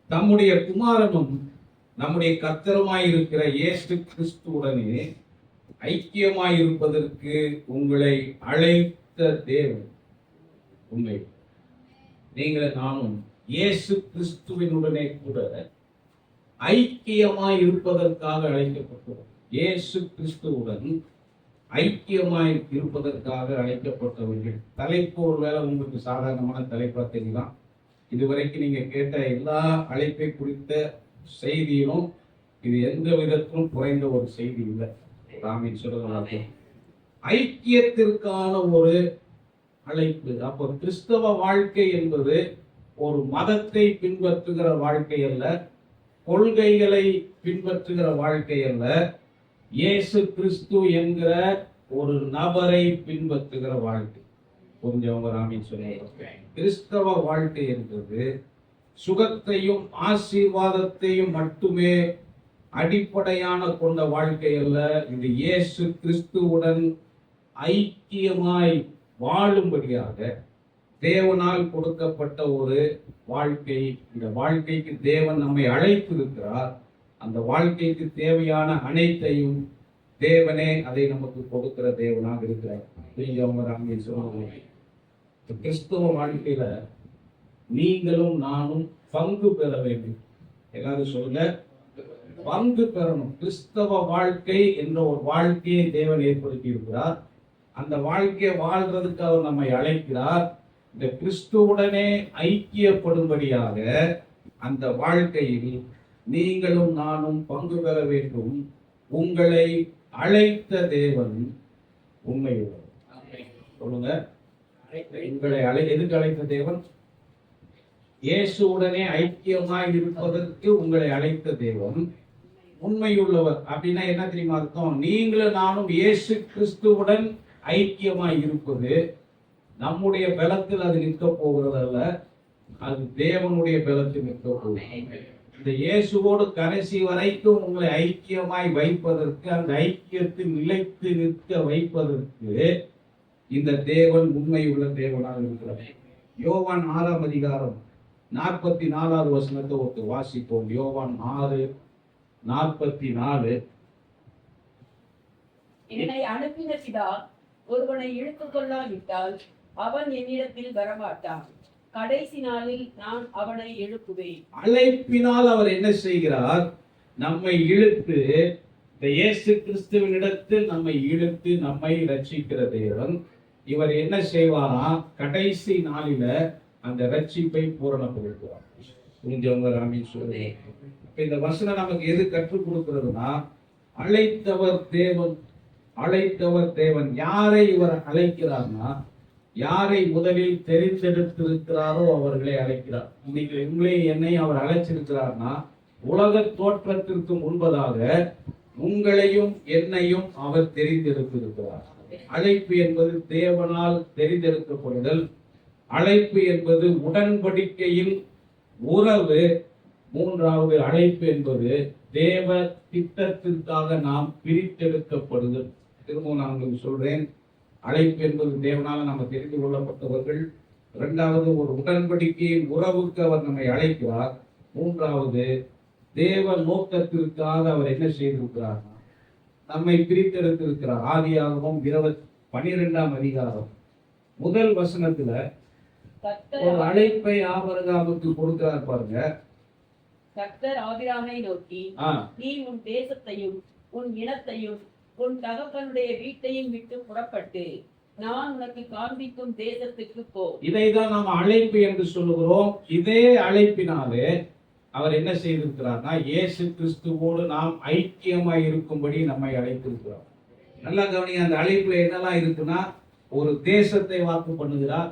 தம்முடைய குமாரனும் நம்முடைய கர்த்தருமாயிருக்கிற இயேசு கிறிஸ்துவுடனே ஐக்கியமாயிருப்பதற்கு உங்களை அழைத்த தேவன். உண்மை, நீங்கள் நானும் இயேசு கிறிஸ்துவினுடனே கூட ஐக்கியமாய் இருப்பதற்காக அழைக்கப்பட்டோம். இயேசு கிறிஸ்துவுடன் ஐக்கியமாய் இருப்பதற்காக அழைக்கப்பட்டவர்கள். தலைப்பு ஒருவேளை உங்களுக்கு சாதாரணமான தலைப்பா தெரியலாம். இதுவரைக்கும் நீங்க கேட்ட எல்லா அழைப்பை குறித்த செய்தியும் இது எந்த விதத்திலும் குறைந்த ஒரு செய்தி இல்லை. ராமின் சொல்லுங்க, ஐக்கியத்திற்கான ஒரு அழைப்பு. அப்போ கிறிஸ்தவ வாழ்க்கை என்பது ஒரு மதத்தை பின்பற்றுகிற வாழ்க்கை அல்ல, கொள்கைகளை பின்பற்றுகிற வாழ்க்கை அல்ல, இயேசு கிறிஸ்து என்கிற ஒரு நபரை பின்பற்றுகிற வாழ்க்கை. புரிஞ்சவங்க ராமின் சொல்லுங்க. கிறிஸ்தவ வாழ்க்கை என்பது சுகத்தையும் ஆசீர்வாதத்தையும் மட்டுமே அடிப்படையான கொண்ட வாழ்க்கை அல்ல. இது இயேசு கிறிஸ்துவுடன் ஐக்கியமாய் வாழும்படியாக தேவனால் கொடுக்கப்பட்ட ஒரு வாழ்க்கை. இந்த வாழ்க்கைக்கு தேவன் நம்மை அழைத்திருக்கிறார். அந்த வாழ்க்கைக்கு தேவையான அனைத்தையும் தேவனே அதை நமக்கு கொடுக்கிற தேவனாக இருக்கிறார். கிறிஸ்தவ வாழ்க்கையில நீங்களும் நானும் பங்கு பெற வேண்டும். எல்லாரும் சொல்லுங்க, பங்கு பெறணும். கிறிஸ்தவ வாழ்க்கை என்ற ஒரு வாழ்க்கையை தேவன் ஏற்படுத்தி இருக்கிறார். அந்த வாழ்க்கையை வாழ்றதுக்கு அவர் நம்மை அழைக்கிறார். இந்த கிறிஸ்துவுடனே ஐக்கியப்படும்படியாக அந்த வாழ்க்கையில் நீங்களும் நானும் பங்கு பெற வேண்டும். உங்களை அழைத்த தேவன் உண்மையுள்ளவர். சொல்லுங்க, உங்களை எதுக்கு அழைத்த தேவன்? இயேசுவுடனே ஐக்கியமாய் இருப்பதற்கு உங்களை அழைத்த தேவன் உண்மையுள்ளவர். அப்படின்னா என்ன தெரியுமா அர்த்தம்? நீங்களும் நானும் இயேசு கிறிஸ்துவுடன் ஐக்கியமாய் இருப்பது நம்முடைய பலத்தில் அது நிற்க போகிறதல்ல, அது தேவனுடைய பலத்தில் நிற்க போகிறது. இந்த இயேசுவோடு கடைசி வரைக்கும் உங்களை ஐக்கியமாய் வைப்பதற்கு, அந்த ஐக்கியத்தில் நிலைத்து நிற்க வைப்பதற்கு இந்த தேவன் உண்மையுள்ள தேவனாக இருக்கிறார். யோவான் 6ஆம் அதிகாரம் 44வது வசனத்தை ஒத்து வாசிப்போம். யோவான் 6:44. என்னை அனுப்பின பிதா ஒருவனை இழுத்துக் கொள்ளாவிட்டால் அவன் என்னிடத்தில் வரமாட்டான். கடைசி நாளில் நான் அவனை எழுப்புவேன். அழைப்பினால் அவர் என்ன செய்கிறார்? நம்மை இழுத்து, இந்த இயேசு கிறிஸ்துவினிடத்தில் நம்மை இழுத்து நம்மை ரட்சிக்கிற தேவன். இவர் என்ன செய்வாரா? கடைசி நாளில அந்த ரட்சிப்பை பூரணப்படுத்துவார். புரிஞ்சவங்க ராமின் சொல்லுங்க. இந்த வசனம் நமக்கு எது கற்றுக் கொடுக்கிறதுனா, அழைத்தவர் தேவன். அழைத்தவர் தேவன். யாரை இவர் அழைக்கிறார்னா, யாரை முதலில் தெரிந்தெடுத்திருக்கிறாரோ அவர்களை அழைக்கிறார். இன்னைக்கு உங்களையும் என்னையும் அவர் அழைச்சிருக்கிறார்னா, உலக தோற்றத்திற்கு முன்பதாக உங்களையும் என்னையும் அவர் தெரிந்தெடுத்திருக்கிறார். அழைப்பு என்பது தேவனால் தெரிந்தெடுக்கப்படுதல். அழைப்பு என்பது உடன்படிக்கையில் உறவு. மூன்றாவது அழைப்பு என்பது தேவ திட்டத்திற்காக நாம் பிரித்தெடுக்கப்படுதல். திரும்பவும் நான் உங்களுக்கு சொல்றேன், அழைப்பு என்பது தேவனால் நம்ம தெரிந்து கொள்ளப்பட்டவர்கள். இரண்டாவது, ஒரு உடன்படிக்கையின் உறவுக்கு அவர் நம்மை அழைக்கிறார். மூன்றாவது, தேவ நோக்கத்திற்காக அவர் என்ன செய்திருக்கிறார்? நம்மை பிரித்தெடுத்திருக்கிறார். ஆதியாகமம் 12ஆம் அதிகாரம் முதல் வசனத்துல ஒரு அழைப்பை ஆபிரகாமுக்கு கொடுக்கிறார் பாருங்க. கர்த்தர் ஆபிரகாமை நோக்கி, நீ உன் தேசத்தையும் உன் இனத்தையும் உன் தகப்பனுடைய வீட்டையும் விட்டு புறப்பட்டு நான் உனக்கு காண்பிக்கும் தேசத்துக்கு போ. இதைதான் நாம் அழைப்பு என்று சொல்லுகிறோம். இதே அழைப்பினாலே அவர் என்ன செய்திருக்கிறார்னா, இயேசு கிறிஸ்துவோடு நாம் ஐக்கியமாய் இருக்கும்படி நம்மை அழைத்திருக்கிறார். நல்லா கவனிங்க, அந்த அழைப்புல என்னெல்லாம் இருக்குன்னா, ஒரு தேசத்தை வாக்கு பண்ணுகிறார்,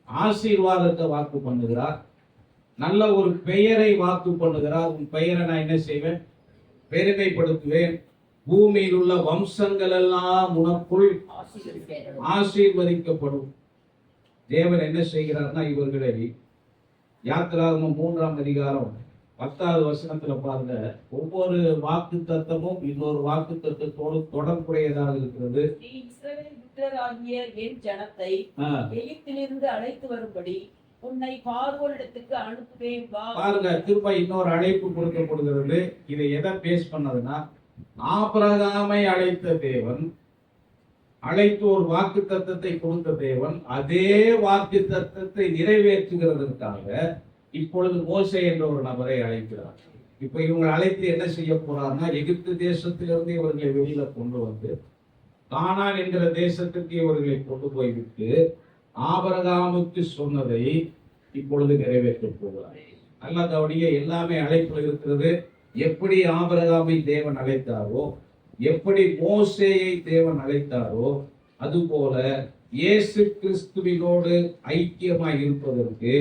ஆசீர்வாதத்தை வாக்கு பண்ணுகிறார், நல்ல ஒரு பெயரை வாக்கு பண்ணுகிறார். உன் பெயரை நான் என்ன செய்வேன்? பெருமைப்படுத்துவேன். பூமியில் உள்ள வம்சங்கள் எல்லாம் உனக்குள் ஆசீர்வதிக்கப்படும். தேவன் என்ன செய்கிறார்னா, இவர்களை யாத்திராகமம் 3ஆம் அதிகாரம் 10வது வசனத்துல பாருங்க, ஒவ்வொரு வாக்கு தத்தமும் இன்னொரு வாக்கு தத்தத்தோடு தொடர்புடையதாக இருக்கிறது. என் ஜனத்தை எகிப்திலிருந்து அழைத்து வரும்படி உன்னை பார்வோனிடத்துக்கு அனுப்புவேன் வா. பாருங்க, திரும்ப இன்னொரு அழைப்பு கொடுக்கப்படுகிறது. இதை எதை பேஸ் பண்ணதுன்னா, ஆபிரகாமை அழைத்த தேவன், அழைத்து ஒரு வாக்கு தத்தத்தை கொடுத்த தேவன், அதே வாக்கு தத்தத்தை நிறைவேற்றுகிறதற்காக இப்பொழுது மோசே என்ற ஒரு நபரை அழைக்கிறார். இப்ப இவங்க அழைத்து என்ன செய்ய போறாருன்னா, எகிப்து தேசத்திலிருந்து இவர்களை வெளியில கொண்டு வந்து கானான் என்கிற தேசத்துக்கு இவர்களை கொண்டு போய்விட்டு ஆபிரகாமுக்கு சொன்னதை இப்பொழுது நிறைவேற்ற போகிறார். நல்ல கவனிய, எல்லாமே அழைப்பு இருக்கிறது. எப்படி ஆபிரகாமை தேவன் அழைத்தாரோ, எப்படி மோசேயை தேவன் அழைத்தாரோ, அதுபோல இயேசு கிறிஸ்துவினோடு ஐக்கியமாய் இருப்பதற்கு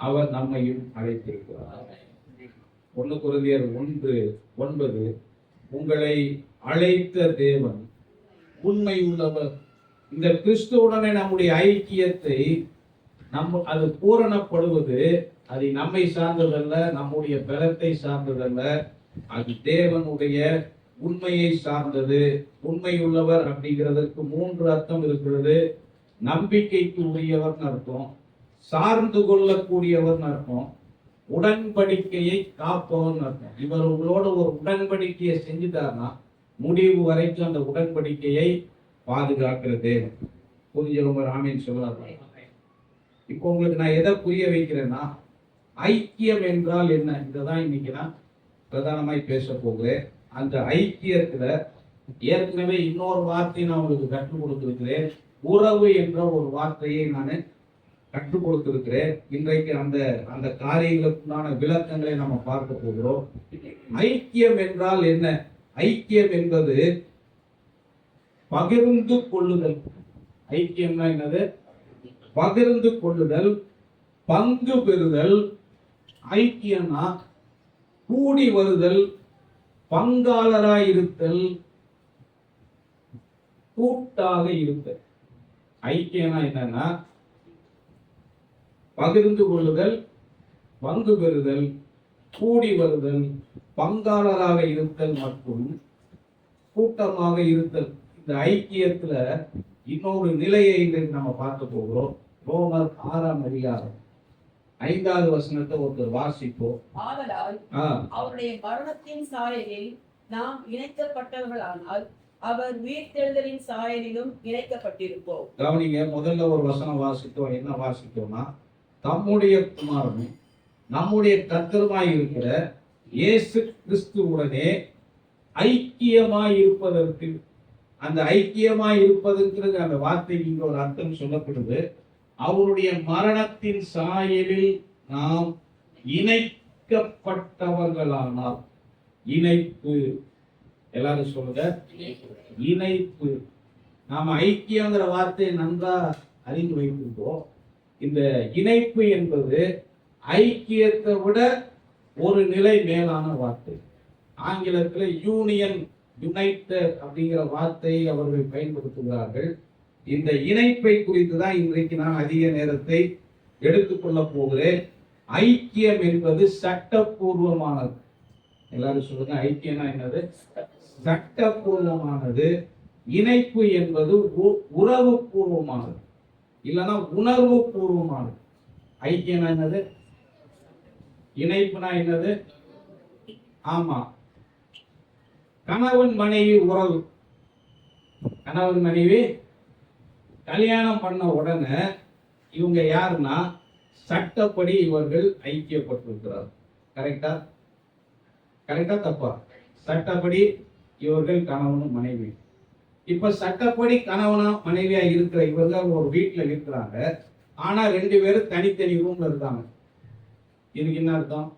அவர் நம்மையும் அழைத்திருக்கிறார். 1 கொரிந்தியர் 1:9 உங்களை அழைத்த தேவன் உண்மை உள்ளவர். இந்த கிறிஸ்துவுடனே நம்முடைய ஐக்கியத்தை அது பூரணப்படுவது அது நம்மை சார்ந்ததல்ல, நம்முடைய பலத்தை சார்ந்ததல்ல, அது தேவனுடைய உண்மையை சார்ந்தது. உண்மை உள்ளவர் அப்படிங்கிறதுக்கு 3 அர்த்தம் இருக்கிறது. நம்பிக்கைக்கு உரியவர் அர்த்தம், சார்ந்து கொள்ளக்கூடியவர் அர்த்தம், உடன்படிக்கையை காப்பவன் அர்த்தம். இவர் உங்களோட ஒரு உடன்படிக்கையை செஞ்சுட்டாருன்னா முடிவு வரைக்கும் அந்த உடன்படிக்கையை பாதுகாக்கிற தேவன். புரிஞ்சவங்க ஆமீன் சொல்லலாம். இப்போ உங்களுக்கு நான் எதை புரிய வைக்கிறேன்னா, ஐக்கியம் என்றால் என்ன, இதைதான் இன்னைக்கு நான் பிரதானமாய் பேச போகிறேன். அந்த ஐக்கியத்துல ஏற்கனவே இன்னொரு வார்த்தையை நான் உங்களுக்கு கற்றுக் கொடுத்திருக்கிறேன். உறவு என்ற ஒரு வார்த்தையை நான் கற்றுக் கொடுத்திருக்கிறேன். இன்றைக்கு அந்த அந்த காரியங்களுக்குண்டான விளக்கங்களை நம்ம பார்க்க போகிறோம். ஐக்கியம் என்றால் என்ன? ஐக்கியம் என்பது பகிர்ந்து கொள்ளுதல். ஐக்கியம்னா என்னது? பகிர்ந்து கொள்ளுதல், பங்கு பெறுதல். ஐக்கியம்னா கூடி வருதல், பங்காளராயிருத்தல், கூட்டாக இருத்தல். ஐக்கியம்னா என்னன்னா பகிர்ந்து கொள்ளுதல், பங்கு பெறுதல், கூடி வருதல், பங்காளராக இருத்தல் மற்றும் கூட்டமாக இருத்தல். இந்த ஐக்கியத்துல இன்னொரு நிலையை நம்ம பார்க்க போகிறோம். ரோமர் 6ஆம் அதிகாரம் 5வது வசனத்தை ஒருத்தர் வாசிப்போம். ஆதலால் அவருடைய மரணத்தின் சாயலில் நாம் இணைக்கப்பட்டவர்களானால் அவர் உயிர்த்தெழுதலின் சாயலிலும் இணைக்கப்பட்டிருப்போம். கவனிங்க, முதல்ல ஒரு வசனம் வாசித்தோம். என்ன வாசித்தோம்னா, தம்முடைய குமாரனும் நம்முடைய கர்த்தருமாய் இருக்கிற இயேசு கிறிஸ்துவுடனே ஐக்கியமாய் இருப்பதற்கு, அந்த ஐக்கியமாய் இருப்பதற்கு அந்த வார்த்தைக்கு இங்க ஒரு அர்த்தம் சொல்லப்படுது. அவருடைய மரணத்தின் சாயலில் நாம் இணைக்கப்பட்டவர்களானால். இணைப்பு, எல்லாரும் சொல்லுங்க, இணைப்பு. நாம ஐக்கியங்கிற வார்த்தையை நன்றா அறிந்து வைத்திருக்கோம். இந்த இணைப்பு என்பது ஐக்கியத்தை விட ஒரு நிலை மேலான வார்த்தை. ஆங்கிலத்தில் யூனியன், யுனைடெட் அப்படிங்கிற வார்த்தையை அவர்கள் பயன்படுத்துகிறார்கள். இந்த இணைப்பை குறித்து தான் இன்றைக்கு நான் அதிக நேரத்தை எடுத்துக்கொள்ள போகிறேன். ஐக்கியம் என்பது சட்டப்பூர்வமானது. எல்லாரும் சொல்லுங்க, ஐக்கியம்னா என்னது? சட்டப்பூர்வமானது. இணைப்பு என்பது உறவு பூர்வமானது, இல்லைன்னா உணர்வு பூர்வமானது. ஐக்கியம்னா என்னது? இணைப்புனா என்னது? ஆமா, கணவன் மனைவி உறவு. கணவன் மனைவி கல்யாணம் பண்ண உடனே இவங்க யாருன்னா சட்டப்படி இவர்கள் ஐக்கியப்பட்டிருக்கிறார். கரெக்டா? கரெக்டா தப்பா? சட்டப்படி இவர்கள் கணவனும் மனைவி. இப்ப சட்டப்படி கணவனா மனைவியா இருக்கிற இவர்கள் ஒரு வீட்டுல இருக்கிறாங்க. ஆனா 2 பேரும் தனித்தனி ரூம்ல இருக்காங்க. இதுக்கு என்ன அர்த்தம்?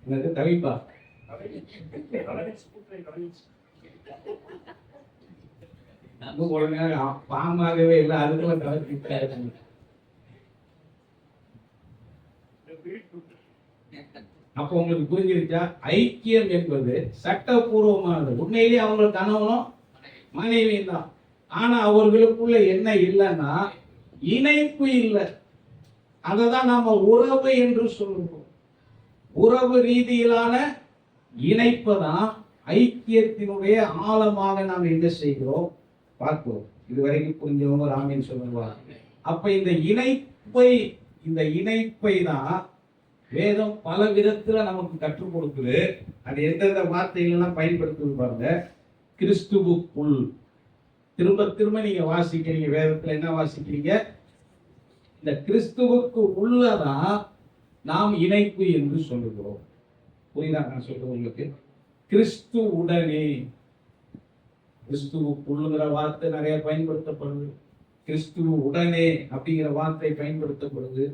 என்னது? தவிப்பா? பாமாகவே இல்லை, அதுக்குள்ள தவிர்த்து. அப்போ உங்களுக்கு புரிஞ்சிருச்சா? ஐக்கியம் என்பது சட்டப்பூர்வமானது. உண்மையிலேயே அவங்க கணவனும் மனைவியும் தான். ஆனா அவர்களுக்குள்ள என்ன இல்லைன்னா இணைப்பு இல்லை. அததான் நாம உறவு என்று சொல்லுவோம். உறவு ரீதியிலான இணைப்பை தான் ஐக்கியத்தினுடைய ஆழமாக நாம் என்ன செய்கிறோம்? பார்க்கிறோம். இதுவரைக்கும் புரிஞ்சவங்க ராமேன்னு சொல்லுவாங்க. அப்ப இந்த இணைப்பை தான் வேதம் பல விதத்துல நமக்கு கற்றுக் கொடுக்குது. அது எந்தெந்த வார்த்தைகள்லாம் பயன்படுத்துது பாருங்க. கிறிஸ்துவுக்குள், திரும்ப திரும்ப நீங்க வாசிக்கிறீங்க, வேதத்துல என்ன வாசிக்கிறீங்க? இந்த கிறிஸ்துவுக்கு உள்ளதான் நாம் இணைப்பு என்று சொல்லுகிறோம். புரியுதா நான் சொல்றது உங்களுக்கு? கிறிஸ்து உடனே, கிறிஸ்துவுக்குள்ளுங்கிற வார்த்தை நிறைய பயன்படுத்தப்படுது. கிறிஸ்துவ உடனே அப்படிங்கிற வார்த்தை பயன்படுத்தப்படுது.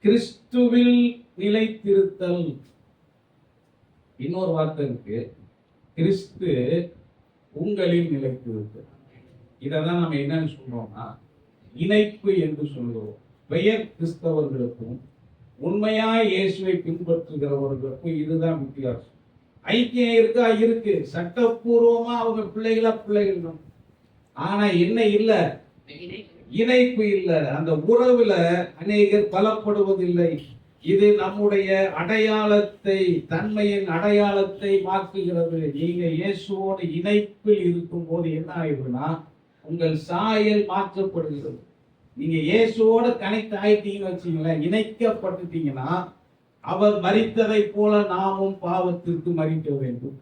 கிறிஸ்துவில் நிலைத்திருத்தல், இன்னொரு வார்த்தை இருக்கு, கிறிஸ்து உங்களில் நிலைத்திருத்தல். இதெல்லாம் நம்ம என்னன்னு சொல்றோம்னா இணைப்பு என்று சொல்கிறோம். பெயர் கிறிஸ்தவர்களுக்கும் உண்மையாய் இயேசுவை பின்பற்றுகிறவர்களுக்கும் இதுதான் வித்தியாசம். ஐக்கியம் இருக்கா? இருக்கு. சட்டப்பூர்வமா அவங்க பிள்ளைகள் தான். ஆனா என்ன இல்ல? இணைப்பு இல்ல. அந்த உறவுல அநேகர் பலப்படுவதில்லை. இது நம்முடைய அடையாளத்தை, தன்மையின் அடையாளத்தை மாற்றுகிறது. நீங்க இயேசுவோடு இணைப்பில் இருக்கும் போது என்ன ஆயிடும்னா உங்கள் சாயல் மாற்றப்படுகிறது. நீங்க இயேசுவோட கனெக்ட் ஆயிட்டீங்கன்னு வச்சீங்களேன், இணைக்கப்பட்டுட்டீங்கன்னா அவர் மரித்ததை போல நாமும் பாவத்திற்கு மரிக்க வேண்டும்.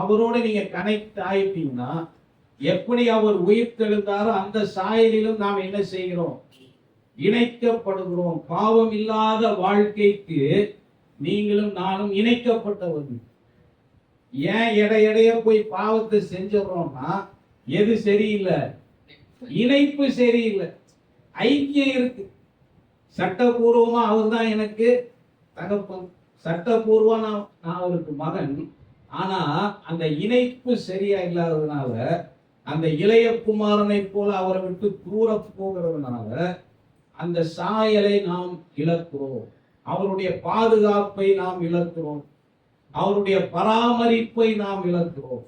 அவரோட நீங்க கனெக்ட் ஆயிட்டீங்கன்னா எப்படி அவர் உயிர் தெழுந்தாரோ அந்த சாயலிலும் நாம் என்ன செய்கிறோம்? இணைக்கப்படுகிறோம். பாவம் இல்லாத வாழ்க்கைக்கு நீங்களும் நானும் இணைக்கப்பட்டவர்கள். ஏன் எடையடைய போய் பாவத்தை செஞ்சிடறோம்னா எது சரியில்லை? இணைப்பு சரியில்லை. ஐக்கியம் இருக்கு. சட்டபூர்வமா அவர் தான் எனக்கு தகப்பன், சட்டபூர்வமா நான் அவருக்கு மகன். ஆனா அந்த இணைப்பு சரியா இல்லாததுனால, அந்த இளைய குமாரனை போல அவரை விட்டு தூர போகிறதுனால அந்த சாயலை நாம் இழக்கிறோம். அவருடைய பாதுகாப்பை நாம் இழக்கிறோம். அவருடைய பராமரிப்பை நாம் இழக்கிறோம்.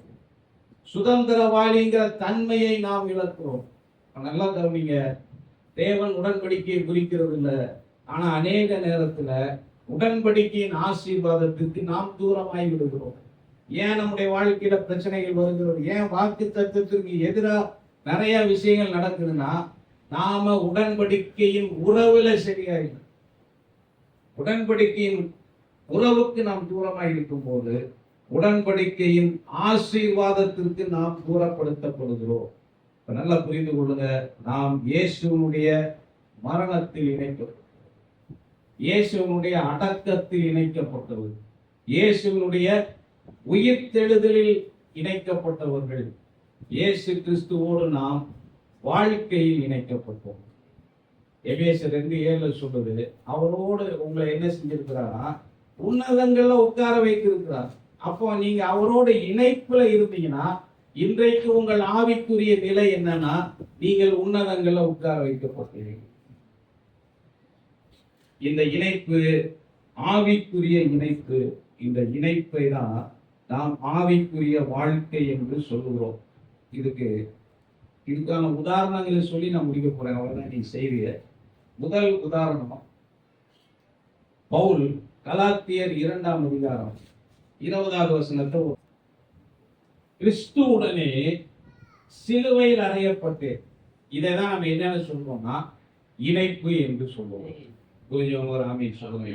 சுதந்திரவாளிங்கிற தன்மையை நாம் இழக்கிறோம். நல்லா கவனிங்க. தேவன் உடன்படிக்கையை குறிக்கிறது இல்லை. ஆனா அநேக நேரத்துல உடன்படிக்கையின் ஆசீர்வாதத்துக்கு நாம் தூரமாய் விடுகிறோம். ஏன் நம்முடைய வாழ்க்கையில பிரச்சனைகள் வருகிறது? ஏன் வாக்கு தத்துவத்திற்கு எதிராக நிறைய விஷயங்கள் நடக்குதுன்னா நாம உடன்படிக்கையின் உறவுல சரியா இல்லை. உடன்படிக்கையின் உறவுக்கு நாம் தூரமாய் இருக்கும் போது உடன்படிக்கையின் ஆசீர்வாதத்திற்கு நாம் தூரப்படுத்தப்படுகிறோம். நல்லா புரிந்து கொள்ளுங்க. நாம் இயேசுனுடைய மரணத்தில் இணைக்கப்பட்டோம். இயேசுனுடைய அடக்கத்தில் இணைக்கப்பட்டவர். இயேசுனுடைய உயிர்த்தெழுதலில் இணைக்கப்பட்டவர்கள். இயேசு கிறிஸ்துவோடு நாம் வாழ்க்கையில் இணைக்கப்பட்டோம். எபேசியர் 2:7 சொல்லுது, அவரோடு உங்களை என்ன செஞ்சிருக்கிறாரா? உன்னதங்கள்ல உட்கார வைத்திருக்கிறார். அப்போ நீங்க அவரோட இணைப்புல இருந்தீங்கன்னா இன்றைக்கு உங்கள் ஆவிக்குரிய நிலை என்னன்னா நீங்கள் உன்னதங்கள்ல உட்கார வைக்கப்பட்டீர்கள். இந்த இணைப்பு ஆவிக்குரிய இணைப்பு. இந்த இணைப்பை தான் நாம் ஆவிக்குரிய வாழ்க்கை என்று சொல்லுகிறோம். இதுக்கான உதாரணங்களை சொல்லி நான் முடிக்க போறேன். அவ்வளவுதான் நீ செய்வீங்க. முதல் உதாரணம் பவுல் கலாத்தியர் 2ஆம் அதிகாரம் 20வது வசனத்தை, கிறிஸ்துவுடனே சிலுவையில் அறையப்பட்டு, இதைதான் நம்ம என்னன்னு சொல்றோம்னா இணைப்பு என்று சொல்லுவோம். கொஞ்சம் ஒரு ஆமீன் சொல்லுங்க.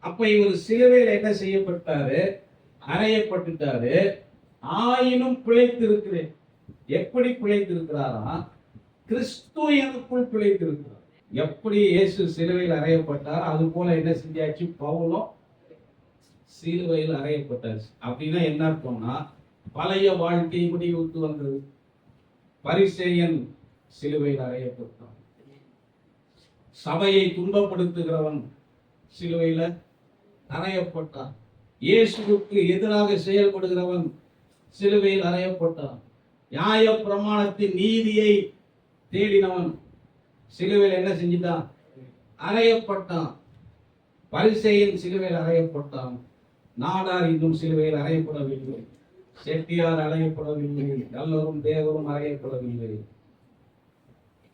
அப்ப இவர் சிலுவையில் என்ன செய்யப்பட்டாரு? அறையப்பட்டுட்டாரு. ஆயினும் பிழைத்திருக்கிறேன். எப்படி பிழைத்திருக்கிறாரா? கிறிஸ்து எனக்குள் பிழைத்திருக்கிறார். எப்படி இயேசு சிலுவையில் அறையப்பட்டார் அது போல என்ன செஞ்சாச்சு? பவுலும் சிலுவையில் அறையப்பட்டாச்சு. அப்படின்னா என்ன அர்த்தம்னா பழைய வாழ்க்கை முடிவுக்கு வந்தது. பரிசேயன் சிலுவையில் அறையப்பட்டான். சபையை துன்பப்படுத்துகிறவன் சிலுவையில் அறையப்பட்டான். இயேசுவுக்கு எதிராக செயல்படுகிறவன் சிலுவையில் அறையப்பட்டான். நியாய பிரமாணத்தின் நீதியை தேடினவன் சிலுவையில் என்ன செஞ்சிட்டான்? அறையப்பட்டான். பரிசேயன் சிலுவையில் அறையப்பட்டான். நாடார் இன்னும் சிலுவையில் அறையப்படவில்லை. செட்டியார் அறையப்படவில்லை. நல்லவரும் தேவரும் அறையப்படவில்லை.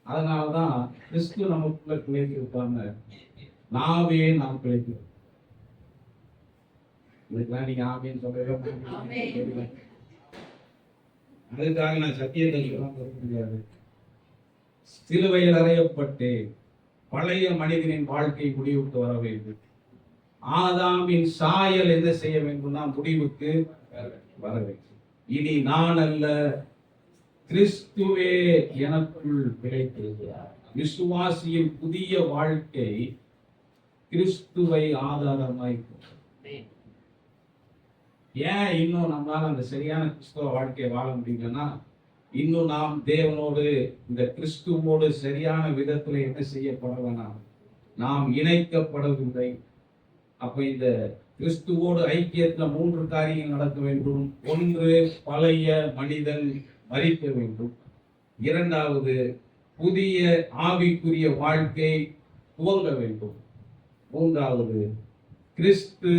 அதனால்தான் கிறிஸ்து நமக்குள்ள பிழைத்திருப்பாங்க. நாமே நாம் பிழைக்கிறோம். இதுக்கெல்லாம் நீங்க ஆமீன் சொல்லவே. அதுக்காக நான் சத்தியத்தை சொல்ல முடியாது. சிலுவையில் அறையப்பட்டு பழைய மனிதனின் வாழ்க்கை முடிவுக்கு வர வேண்டும். ஆதாமின் சாயல் என்ன செய்ய வேண்டும்னா முடிவுக்கு வர வேண்டும். இனி நான் அல்ல, கிறிஸ்துவே எனக்குள் பிழைத்திருக்கிறார். விசுவாசியின் புதிய வாழ்க்கை கிறிஸ்துவை ஆதாரமாய். ஏன் இன்னும் நம்மளால அந்த சரியான கிறிஸ்துவ வாழ்க்கையை வாழ முடியலன்னா, இன்னும் நாம் தேவனோடு இந்த கிறிஸ்துவோடு சரியான விதத்துல என்ன செய்யப்படலாம், நாம் இணைக்கப்படவில்லை. அப்ப இந்த கிறிஸ்துவோடு ஐக்கியத்துல 3 காரியங்கள் நடக்க வேண்டும். ஒன்று, பழைய மனிதன் மரிக்க வேண்டும். இரண்டாவது, புதிய ஆவிக்குரிய வாழ்க்கை துவங்க வேண்டும். மூன்றாவது, கிறிஸ்து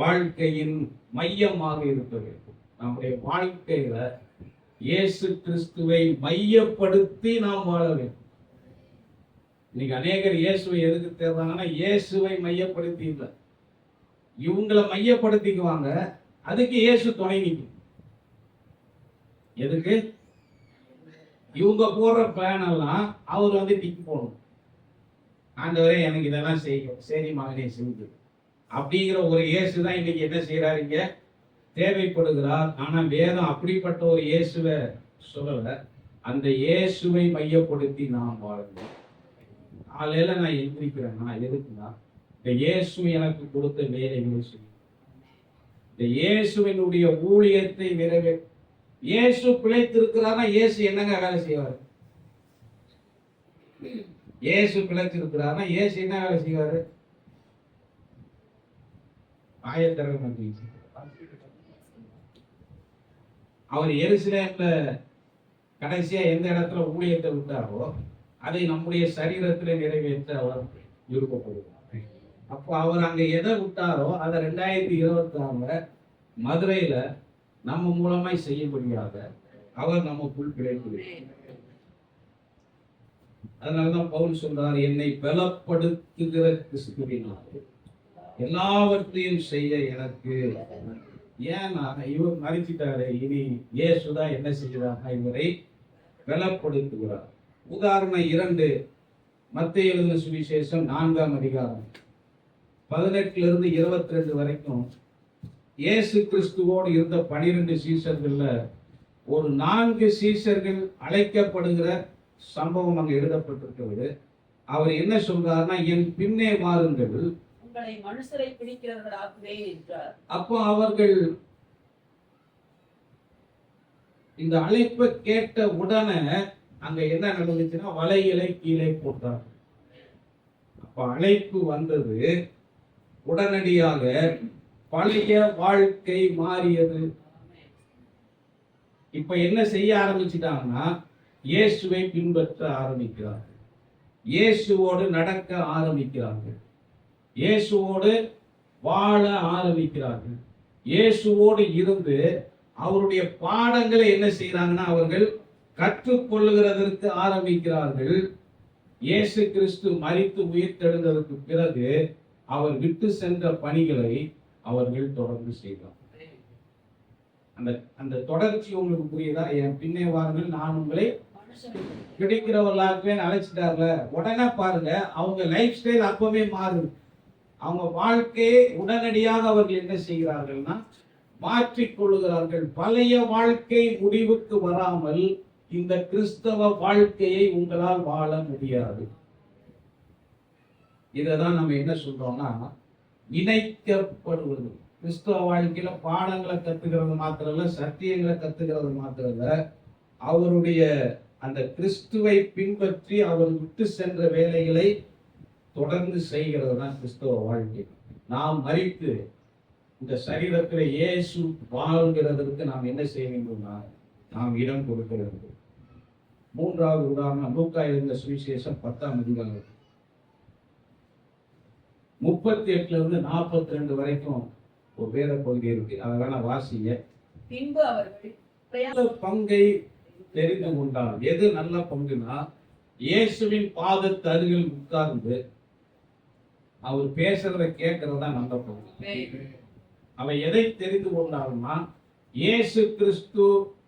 வாழ்க்கையின் மையமாக இருக்க வேண்டும். நம்முடைய வாழ்க்கையில இயேசு கிறிஸ்துவை மையப்படுத்தி நாம் வாழ வேண்டும். இன்னைக்கு அநேகர் இயேசுவை எதுக்கு தேடுறாங்கன்னா, இயேசுவை மையப்படுத்தி இல்லை, இவங்களை மையப்படுத்திக்குவாங்க. அதுக்கு இயேசு துணை நிற்கும். எதுக்கு? இவங்க போடுற பிளான் எல்லாம் அவர் டிக்கு போடணும். ஆண்டவரே எனக்கு இதெல்லாம் செய்யும், சரி மகனே செய்து அப்படிங்கிற ஒரு இயேசு தான் இன்னைக்கு என்ன செய்யறாரு, இங்க தேவைப்படுகிறார். ஆனா வேதம் அப்படிப்பட்ட ஒரு இயேசுவை சொல்லல. அந்த இயேசுவை மையப்படுத்தி நாம் வாழணும். காலையில நான் எந்திரிக்கிறேன்னா எதுக்குன்னா, இந்த இயேசு எனக்கு கொடுத்த வேலைகளை செய்யும், இந்த இயேசுவினுடைய ஊழியத்தை நிறைவே. இயேசு பிழைத்திருக்கிறார்னா இயேசு என்னங்க வேலை செய்வார்? இயேசு பிழைத்திருக்கிறார்னா இயேசு என்ன வேலை செய்வாரு? அவர் எருசலேம்ல கடைசியா எந்த இடத்துல ஊழியத்தை விட்டாரோ அதை நம்முடைய சரீரத்தில் நிறைவேற்ற அவர் விருப்பப்படுவார். அப்போ அவர் அங்க எதை விட்டாரோ அதை 2026 மதுரையில நம்ம மூலமாய் செய்யும்படியாக அவர் நமக்குள் பிழைக்கிறார். அதனாலதான் பவுல் சொல்றார், என்னை பலப்படுத்துகிற கிறிஸ்துவினாலே எல்லாவற்றையும் செய்ய எனக்கு. ஏன்னா இவர் மறிச்சிட்டாரு, இனி இயேசுதான் என்ன செய்கிறார், இவரை பலப்படுத்துகிறார். உதாரணம் 2, மத்தேயு எழுதின சுவிசேஷம் 4ஆம் அதிகாரம் 18 22 வரைக்கும் இயேசு கிறிஸ்துவோடு இருந்த 12 சீஷர்கள்ல ஒரு 4 சீஷர்கள் அழைக்கப்படுகிற சம்பவம் அங்க எழுதப்பட்டிருக்கிறது. அவர் என்ன சொல்றாருன்னா, என் பின்னே வாருங்கள், உங்களை மனுஷரை பிடிக்கிறவர்களாக்குவேன் என்றார். அப்போ அவர்கள் இந்த அழைப்பை கேட்ட உடனே அங்க என்ன நடந்துச்சுன்னா, வலைகளை கீழே போட்டார். அப்ப அழைப்பு வந்தது, உடனடியாக பழைய வாழ்க்கை மாறியது. இப்ப என்ன செய்ய ஆரம்பிச்சுட்டாங்கன்னா, இயேசுவை பின்பற்ற ஆரம்பிக்கிறார்கள், இயேசுவோடு நடக்க ஆரம்பிக்கிறார்கள், இயேசுவோடு வாழ ஆரம்பிக்கிறார்கள். இயேசுவோடு இருந்து அவருடைய பாடங்களை என்ன செய்யறாங்கன்னா, அவர்கள் கற்றுக்கொள்ளுகிறதற்கு ஆரம்பிக்கிறார்கள். இயேசு கிறிஸ்து மரித்து உயிர்த்தெழுந்ததற்கு பிறகு அவர் விட்டு சென்ற பணிகளை அவர்கள் தொடர்ந்து செய்தார். அந்த தொடர்ச்சி உங்களுக்கு புரியுதா? என் பின்னே வாருங்கள், நான் உங்களை கிடைக்கிறவர்களாகவே அழைச்சிட்டார்ல. உடனே பாருங்க, அவங்க லைஃப் ஸ்டைல் அப்பவே மாறுது. அவங்க வாழ்க்கையை உடனடியாக அவர்கள் என்ன செய்கிறார்கள்னா மாற்றிக்கொள்ளுகிறார்கள். பழைய வாழ்க்கை முடிவுக்கு வராமல் இந்த கிறிஸ்தவ வாழ்க்கையை உங்களால் வாழ முடியாது. இதைதான் நம்ம என்ன சொல்றோம்னா, இணைக்கப்படுவது. கிறிஸ்தவ வாழ்க்கையில பாடங்களை கத்துக்கிறது மாத்திரம் இல்ல, சத்தியங்களை கத்துக்கிறது மாத்திரம் இல்ல, அவருடைய அந்த கிறிஸ்துவை பின்பற்றி அவர் விட்டு சென்ற வேலைகளை தொடர்ந்து செய்கிறது தான் கிறிஸ்தவ வாழ்க்கை. நாம் மரித்து இந்த சரீரத்தில் இயேசு வாழ்கிறதற்கு நாம் என்ன செய்ய வேண்டும்னா, நாம் இடம் கொடுக்க வேண்டும். 3வது உதாரணம், லூக்கா எழுதின சுவிசேஷம் 10ஆம் அதிகாரம் 38 42 வரைக்கும் ஒரு வேத பகுதி இருக்கு. அதனால வாசிங்க. பின்பு அவர்கள் பங்கை தெரிந்து கொண்டார். எது நல்ல பங்குனா, இயேசுவின் பாதத்து அருகில் உட்கார்ந்து அவர் பேசுறதை கேட்கறதா நல்ல பங்கு. அவன் எதை தெரிந்து கொண்டாருன்னா, இயேசு கிறிஸ்து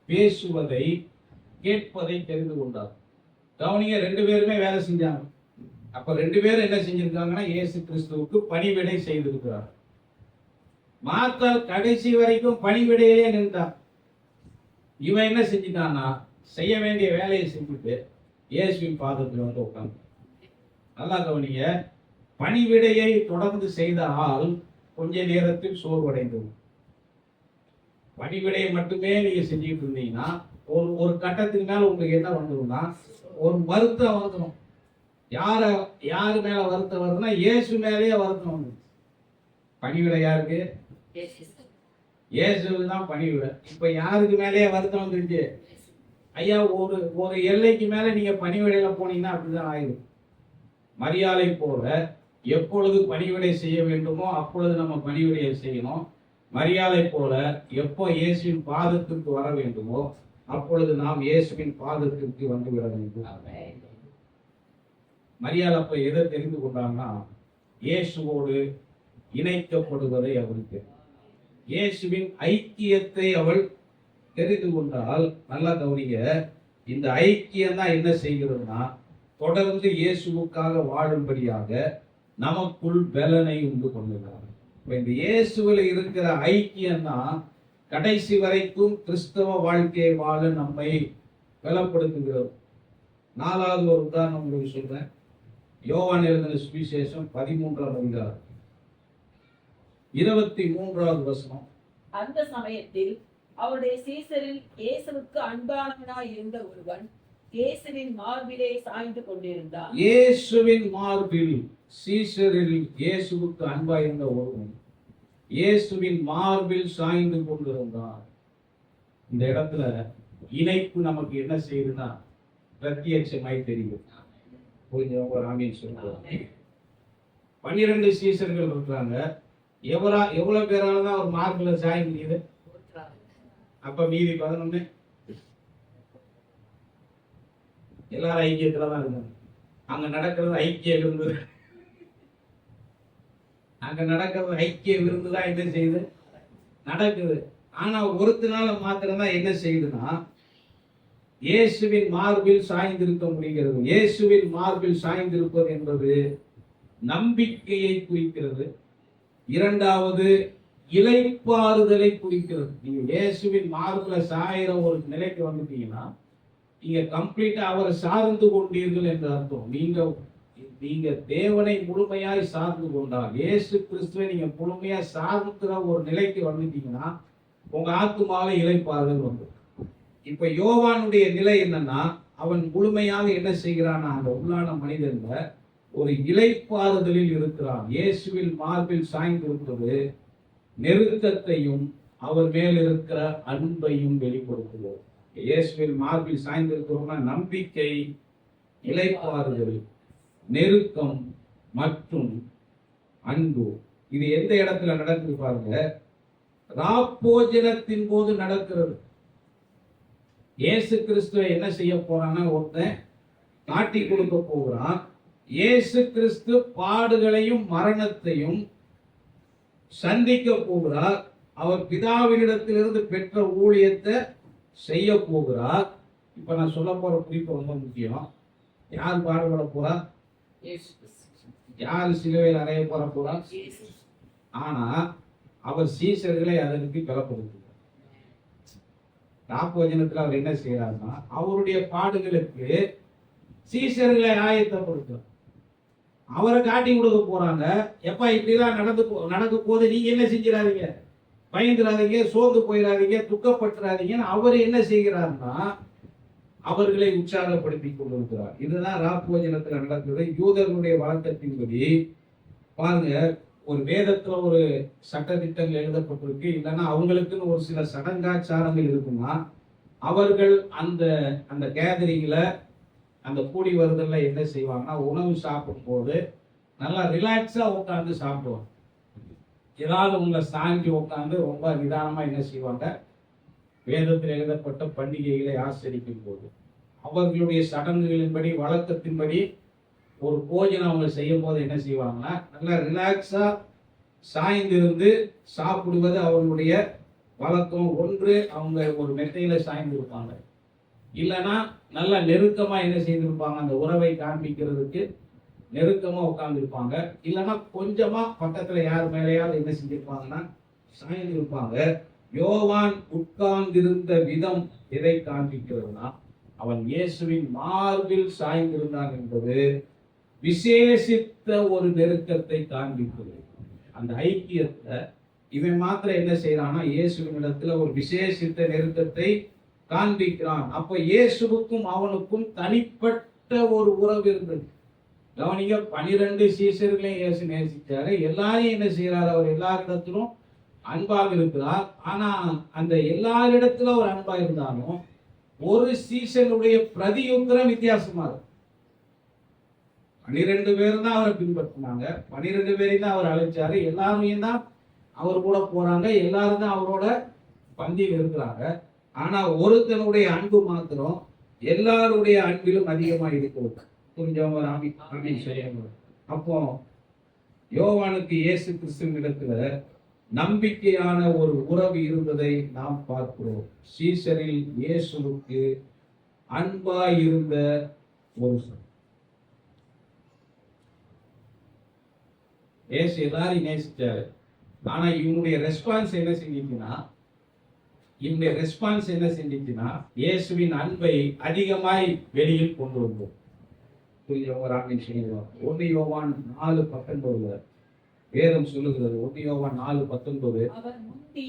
பேசுவதை கேட்பதை தெரிந்து கொண்டார். கவனிங்க, 2 பேருமே வேலை செஞ்சாங்க. அப்ப 2 பேரும் என்ன செஞ்சிருக்காங்கன்னா இயேசு கிறிஸ்துவுக்கு பணிவிடை செய்திருக்கிறார். மார்த்தாள் கடைசி வரைக்கும் பணிவிடையிலே நின்றான். இவன் என்ன செஞ்சிட்டான்னா செய்ய வேண்டிய வேலையை செஞ்சுட்டு இயேசுவின் பாதத்தில் வந்து உட்கார்ந்து. நல்லா கவனிங்க, பணிவிடையை தொடர்ந்து செய்த ஆள் கொஞ்ச நேரத்தில் சோர்வடைந்தது. பணிவிடையை மட்டுமே நீங்க செஞ்சுட்டு இருந்தீங்கன்னா ஒரு கட்டத்துக்கு மேல உங்களுக்கு என்ன வந்துடும்னா ஒரு வருத்தம் வந்துடும். யாரு மேல வருத்தம் வருதுன்னா இயேசு மேலேயே வருத்தம் வந்துடும். பணிவிடை யாருக்கு? இயேசுக்கு தான் பணிவிடை. இப்ப யாருக்கு மேலேயே வருத்தம் வந்துருச்சு? ஐயா, ஒரு எல்லைக்கு மேல நீங்க பணிவிடையில போனீங்கன்னா அப்படிதான் ஆயிடும். மரியாதை போல எப்பொழுது பணிவிடை செய்ய வேண்டுமோ அப்பொழுது நம்ம பணிவிடையை செய்யணும். மரியாதை போல எப்போ இயேசுவின் பாதத்திற்கு வர வேண்டுமோ அப்பொழுது நாம் இயேசுவின் பாதத்திற்கு வந்து விட வேண்டும். மரியாதை அப்ப எதை தெரிந்து கொண்டாங்கன்னா இயேசுவோடு இணைக்கப்படுவதை அவளுக்கு, இயேசுவின் ஐக்கியத்தை அவள் தெரிந்து கொண்டால். நல்லா கவனிங்க, இந்த ஐக்கியம் தான் என்ன செய்கிறதுனா தொடர்ந்து இயேசுவுக்காக வாழும்படியாக நமக்குள் பலனை உண்டு கொள்ளுகிறார். இந்த இயேசுவில் இருக்கிற ஐக்கியம் தான் கடைசி வரைக்கும் கிறிஸ்தவ வாழ்க்கையை வாழ நம்மை பலப்படுத்துகிறது. 4வது ஒரு உதாரணம் உங்களுக்கு சொல்றேன். யோவான் எழுதின சுவிசேஷம் 13ஆம் அதிகாரம் 23வது வசனம். அந்த சமயத்தில் அவருடைய சீசரில் இயேசுவுக்கு அன்பானவனாய் இருந்த ஒருவன் இயேசுவின் மார்பிலே சாய்ந்து கொண்டிருந்தான். இயேசுவின் மார்பில், சீசரில் இயேசுவுக்கு அன்பாயிருந்த ஒருவன் இயேசுவின் மார்பில் சாய்ந்து கொண்டிருந்தான். இந்த இடத்துல இணைப்பு நமக்கு என்ன செய்யுதுன்னா பிரத்யட்சமாய் தெரியும். புரிஞ்சவங்க ஆமீன் சொல்றாங்க. 12 சீசர்கள் இருக்கிறாங்க. எவ்வளவு பேரால தான் ஒரு மார்பில் சாய முடியுது? அப்ப மீதி 11 எல்லாரும் ஐக்கியத்துல தான் இருந்தாங்க. அங்க நடக்கிறது ஐக்கிய விருந்து. அங்க நடக்கிறது ஐக்கிய விருந்து தான் என்ன செய்யுது? நடக்குது. ஆனா ஒருத்தனால மாத்திரம்தான் என்ன செய்யுதுன்னா இயேசுவின் மார்பில் சாய்ந்திருக்க முடிகிறது. இயேசுவின் மார்பில் சாய்ந்திருப்பது என்பது நம்பிக்கையை குறிக்கிறது. 2வது இளைப்பாறுதலை குறிக்கிறது. நீங்க இயேசுவின் மார்பில் சாயிற ஒரு நிலைக்கு வந்துட்டீங்கன்னா நீங்க கம்ப்ளீட்டா அவரை சார்ந்து கொண்டீர்கள் என்று அர்த்தம். நீங்க தேவனை முழுமையாய் சார்ந்து கொண்டால், இயேசு கிறிஸ்துவை நீங்க முழுமையா சார்ந்துற ஒரு நிலைக்கு வந்துட்டீங்கன்னா உங்க ஆத்துமாவை இளைப்பாறுதல் வந்து. இப்ப யோவானுடைய நிலை என்னன்னா அவன் முழுமையாக என்ன செய்கிறான்? அந்த உள்ளான மனிதன்ல ஒரு இளைப்பாறுதலில் இருக்கிறான். இயேசுவில் மார்பில் சாய்ந்திருப்பது நெருக்கத்தையும் அவர் மேல் இருக்கிற அன்பையும் வெளிப்படுத்துவோம். இயேசுவில் மார்பில் சாய்ந்திருக்கிறோம்னா நம்பிக்கை, இளைப்பாறுதல், நெருக்கம் மற்றும் அன்பு. இது எந்த இடத்துல நடக்குது பாருங்க? ராப்போஜனத்தின் போது நடக்கிறது. இயேசு கிறிஸ்துவை என்ன செய்ய போறான்னா ஒருத்தன் காட்டி கொடுக்க போகிறான். இயேசு கிறிஸ்து பாடுகளையும் மரணத்தையும் சந்திக்க போகிறார். அவர் பிதாவினிடத்திலிருந்து பெற்ற ஊழியத்தை செய்ய போகிறார். இப்ப நான் சொல்ல போற குறிப்பு ரொம்ப முக்கியம். யார் பாடுபட போறா? யார் சிலுவையில் அறைய போறா? ஆனா அவர் சீசர்களை அதற்கு பலப்படுத்துகிறார். ராப்போஜனத்தில் அவர் என்ன செய்யறாருன்னா அவருடைய பாடுகளுக்கு சீசர்களை ஆயத்தப்படுத்துறார். அவரை காட்டி கொடுக்க போறாங்க. எப்ப இப்படிதான் நடக்க போது நீங்க என்ன செஞ்சிடாதீங்க, பயந்துடாதீங்க, சோர்ந்து போயிடாதீங்க, துக்கப்பட்டுறாதீங்கன்னு அவர் என்ன செய்கிறார்னா அவர்களை உற்சாகப்படுத்தி கொண்டிருக்கிறார். இதுதான் ராப்போஜனத்தில் நடக்கிறது. யூதர்களுடைய வழக்கத்தின்படி பாருங்க, ஒரு வேதத்துல ஒரு சட்டதிட்டங்கள் எழுதப்பட்டிருக்கு. இல்லைன்னா அவங்களுக்குன்னு ஒரு சில சடங்காச்சாரங்கள் இருக்குன்னா அவர்கள் அந்த கேதரிங்ல அந்த கூடி வருதல்ல என்ன செய்வாங்கன்னா உணவு சாப்பிடும் போது நல்லா ரிலாக்ஸா உட்காந்து சாப்பிடுவாங்க. ஏதாவது உங்களை சாங்கி உட்காந்து ரொம்ப நிதானமா என்ன செய்வாங்க? வேதத்தில் எழுதப்பட்ட பண்டிகைகளை ஆசரிக்கும் போது அவர்களுடைய சடங்குகளின்படி, வழக்கத்தின்படி ஒரு போஜனம் அவங்க செய்யும் போது என்ன செய்வாங்கன்னா நல்லா ரிலாக்ஸா சாய்ந்திருந்து சாப்பிடுவது அவர்களுடைய வழக்கம். ஒன்று அவங்க ஒரு மெத்தையில சாய்ந்து இருப்பாங்க, இல்லைன்னா நல்லா நெருக்கமா என்ன செய்திருப்பாங்க, அந்த உறவை காண்பிக்கிறதுக்கு நெருக்கமா உட்கார்ந்து இருப்பாங்க, இல்லைன்னா கொஞ்சமா பக்கத்துல யார் மேலேயாவது என்ன செஞ்சிருப்பாங்கன்னா சாய்ந்து இருப்பாங்க. யோவான் உட்கார்ந்திருந்த விதம் எதை காண்பிக்கிறதுனா, அவன் இயேசுவின் மார்பில் சாய்ந்திருந்தான் என்பது விசேஷித்த ஒரு நெருக்கத்தை காண்பிக்கிறது. அந்த ஐக்கியத்தை இவன் மாத்திரம் என்ன செய்யறான்னா, இயேசுவின் இடத்துல ஒரு விசேஷித்த நெருக்கத்தை காண்பிக்கிறான். அப்ப இயேசுவுக்கும் அவனுக்கும் தனிப்பட்ட ஒரு உறவு இருந்தது. கவனிங்க, 12 சீஷர்களையும் இயேசு நேசிச்சாரு. எல்லாரையும் என்ன செய்யறாரு, அவர் எல்லாரிடத்திலும் அன்பாக இருக்கிறார். ஆனா அந்த எல்லாரிடத்துல ஒரு அன்பா இருந்தாலும் ஒரு சீஷனுடைய பிரதியுத்தரம் வித்தியாசமா இருக்கும். 12 பேர் தான் அவரை பின்பற்றினாங்க, 12 பேரையும் தான் அவர் அழைச்சாரு, எல்லாரும் தான் அவர் கூட போறாங்க, எல்லாரும் தான் அவரோட பந்தியில் இருக்கிறாங்க. ஆனா ஒருத்தனுடைய அன்பு மாத்திரம் எல்லாருடைய அன்பிலும் அதிகமா இருக்கிறது. அப்போ யோவானுக்கு இயேசு கிறிஸ்துவின் இடத்துல நம்பிக்கையான ஒரு உறவு இருந்ததை நாம் பார்க்கிறோம். சீசரில் இயேசுவுக்கு அன்பாய் இருந்த ஒரு இயேசு எல்லாரையும் நேசிச்சாரு. ஆனா இவனுடைய ரெஸ்பான்ஸ் என்ன செஞ்சிச்சுன்னா இயேசுவின் அன்பை அதிகமாய் வெளியில் கொண்டு வந்தோம். 1 யோவான் 4:19 வேதம் சொல்லுகிறது. 1 யோவான் 4:19 அவர் முந்தி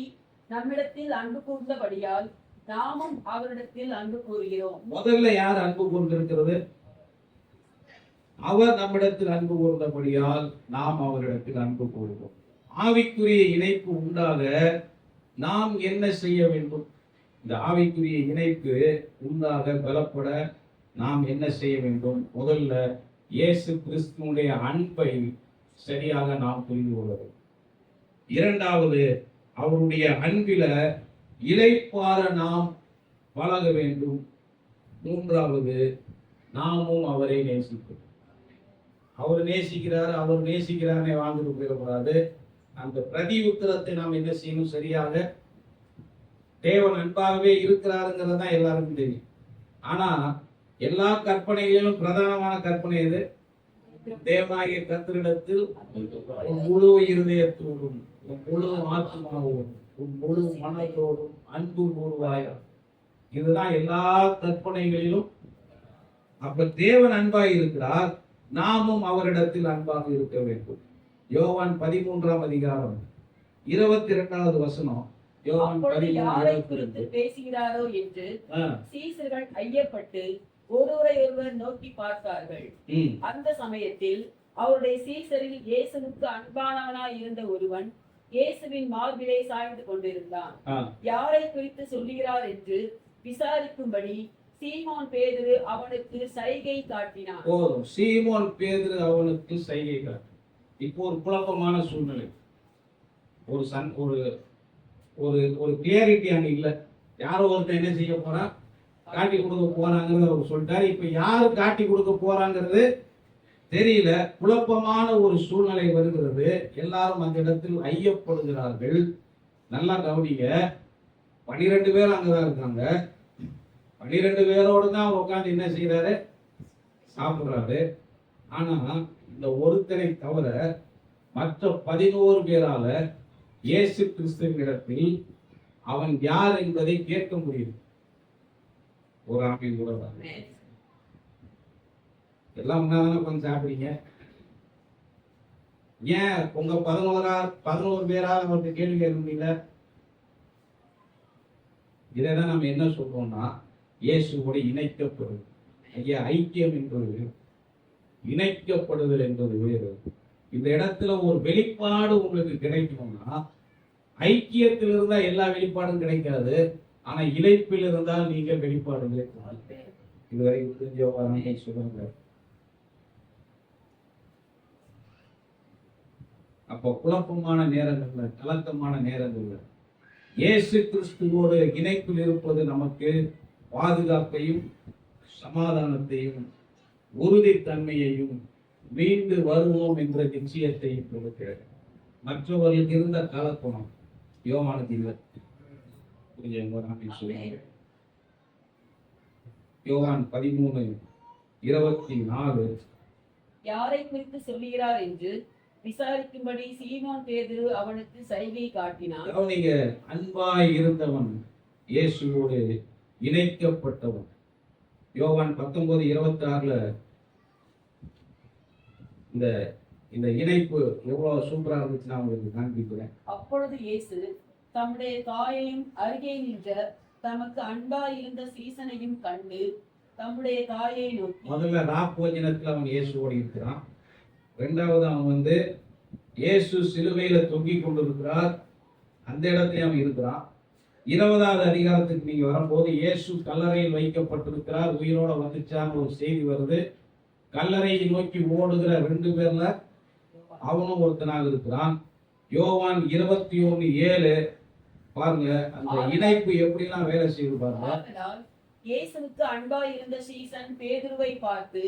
நம்மிடத்தில் அன்பு கூர்ந்தபடியால் நாமும் அவரிடத்தில் அன்பு கூறுகிறோம். முதல்ல யார் அன்பு கூர்ந்திருக்கிறது? அவர் நம்மிடத்தில் அன்பு கூர்ந்தபடியால் நாம் அவரிடத்தில் அன்பு கூறுவோம். ஆவிக்குரிய இணைப்பு உண்டாக நாம் என்ன செய்ய வேண்டும்? இந்த ஆவிக்குரிய இணைப்பு உண்டாக பலப்பட நாம் என்ன செய்ய வேண்டும்? முதல்ல இயேசு கிறிஸ்துவுடைய அன்பை சரியாக நாம் புரிந்து கொள்ள வேண்டும். இரண்டாவது, அவருடைய அன்பில இளைப்பாற நாம் பழக வேண்டும். மூன்றாவது, நாமும் அவரை நேசிப்போம். அவர் நேசிக்கிறாரே வாழ்ந்துட்டு போயிடக்கூடாது. அந்த பிரதி உத்தரத்தை நாம் என்ன செய்யணும்? சரியாக தேவன் அன்பாகவே இருக்கிறாருங்கிறது தான் எல்லாருக்கும் தெரியும். ஆனா எல்லா கற்பனைகளிலும் பிரதானமான கற்பனை எது? தேவனாகிய கர்த்தரிடத்தில் முழு இருதயத்தோடும் முழு ஆத்மாவோடும் முழு மனத்தோடும் அன்பு கூறுவாயா. இதுதான் எல்லா கற்பனைகளிலும். அப்ப தேவன் அன்பாக இருக்கிறார், நாமும் அவரிடத்தில் அன்பாக இருக்க வேண்டும். யோவான் 13ஆம் அதிகாரம் 22வது வசனம். யோவான் 13 பேசுகிறாரோ என்று சீசர்கள் ஐயப்பட்டு ஒருவரை ஒருவர் நோக்கி பார்த்தார்கள். அந்த சமயத்தில் அவருடைய சீசரில் இயேசுவுக்கு அன்பானவனாய் இருந்த ஒருவன் இயேசுவின் மார்பிலே சாய்ந்து கொண்டிருந்தான். யாரை குறித்து சொல்லுகிறார் என்று விசாரிக்கும்படி சீமோன் பேதுரு அவனுக்கு சைகை காட்டினான். சீமோன் பேதுரு அவனுக்கு சைகை காட்டினான். இப்போ ஒரு குழப்பமான சூழ்நிலை, ஒரு கிளியாரிட்டி அங்க இல்ல. யாரோ ஒருத்தர் என்ன செய்ய போறா, காட்டி கொடுக்க போறாங்கிறத அவர் சொல்லிட்டாரு. இப்ப யாரு காட்டி கொடுக்க போறாங்கிறது தெரியல. குழப்பமான ஒரு சூழ்நிலை வருகிறது. எல்லாரும் அந்த இடத்தில் ஐயப்படுகிறார்கள். நல்லா கவனிங்க, 12 பேர் அங்கதான் இருக்காங்க. 12 பேரோடு தான் அவர் உட்காந்து என்ன செய்யறாரு, சாப்பிடுறாரு. ஆனா இந்த ஒருத்தனை தவிர மற்ற 11 பேரால இயேசு கிறிஸ்துவின் இடத்தில் அவன் யார் என்பதை கேட்க முடியும். ஒரு ஆமீன் கூட எல்லாம் முன்னாதானே கொஞ்சம் சாப்பிடுறீங்க. ஏன் உங்க 11 பேரால் அவருக்கு கேள்வி கேட்க முடியல? இதைதான் நம்ம என்ன சொல்றோம்னா, இயேசுவோடு இணைக்கப்படுது. ஐயா, ஐக்கியம் என்பது இணைக்கப்படுதல் என்பது வேறு. இந்த இடத்துல ஒரு வெளிப்பாடு உங்களுக்கு கிடைக்கணும்னா, ஐக்கியத்தில் இருந்தா எல்லா வெளிப்பாடும் கிடைக்காது. ஆனா இணைப்பில் இருந்தால் நீங்கள் வெளிப்பாடு கிடைக்கும். இதுவரை சொல்லுங்க. அப்போ குழப்பமான நேரங்கள்ல, கலக்கமான நேரங்கள்ல இயேசு கிறிஸ்துவோடு இணைப்பில் இருப்பது நமக்கு பாதுகாப்பையும் சமாதானத்தையும் உறுதித்தன்மையையும் மீண்டு வருவோம் என்ற நிச்சயத்தை கொடுக்கிறது. மற்றவர்களுக்கு இருந்த கலப்பணம் யோவானுக்கு இல்லை. புரிஞ்சவங்க ஆமென் சொல்லுங்க. யோவான் 13:24. யாரை குறித்து சொல்லுகிறார் என்று விசாரிக்கும்படி சீமோன் பேதுரு அவனுக்கு சைகை காட்டினான். கவனிங்க, அன்பாய் இருந்தவன் இயேசுவோடு இணைக்கப்பட்டவன். யோவான் 19:26 இந்த இந்த இணைப்பு எவ்வளவு சூப்பரா இருந்துச்சு நான் உங்களுக்கு காண்பிக்கிறேன். அப்பொழுது இயேசு தம்முடைய தாயையும் அருகே நின்ற தமக்கு அன்பாய் இருந்த சீசனையும் கண்டு தம்முடைய தாயை நோக்கி, முதல்ல ராப்போஜனத்துல அவன் இயேசுவோடு இருக்கிறான். இரண்டாவது அவன் இயேசு சிலுவையில தொங்கிக் கொண்டிருக்கிறார், அந்த இடத்துல அவன் இருக்கிறான். 20வது அதிகாரத்துக்கு நீங்க வரும்போது இயேசு கல்லறையில் வைக்கப்பட்டிருக்கிறார், உயிரோட வந்துச்சான்னு ஒரு செய்தி வருது. கல்லறையை நோக்கி ஓடுகிற 2 பேர்ல அவனும் ஒருத்தனாக இருக்கிறான். யோவான் 21:7 பாருங்க, அந்த இணைப்பு எப்படிலாம் வேலை செய்து பாருங்க. இயேசுவுக்கு அன்பாய் இருந்த சீசன் பேதுருவை பார்த்து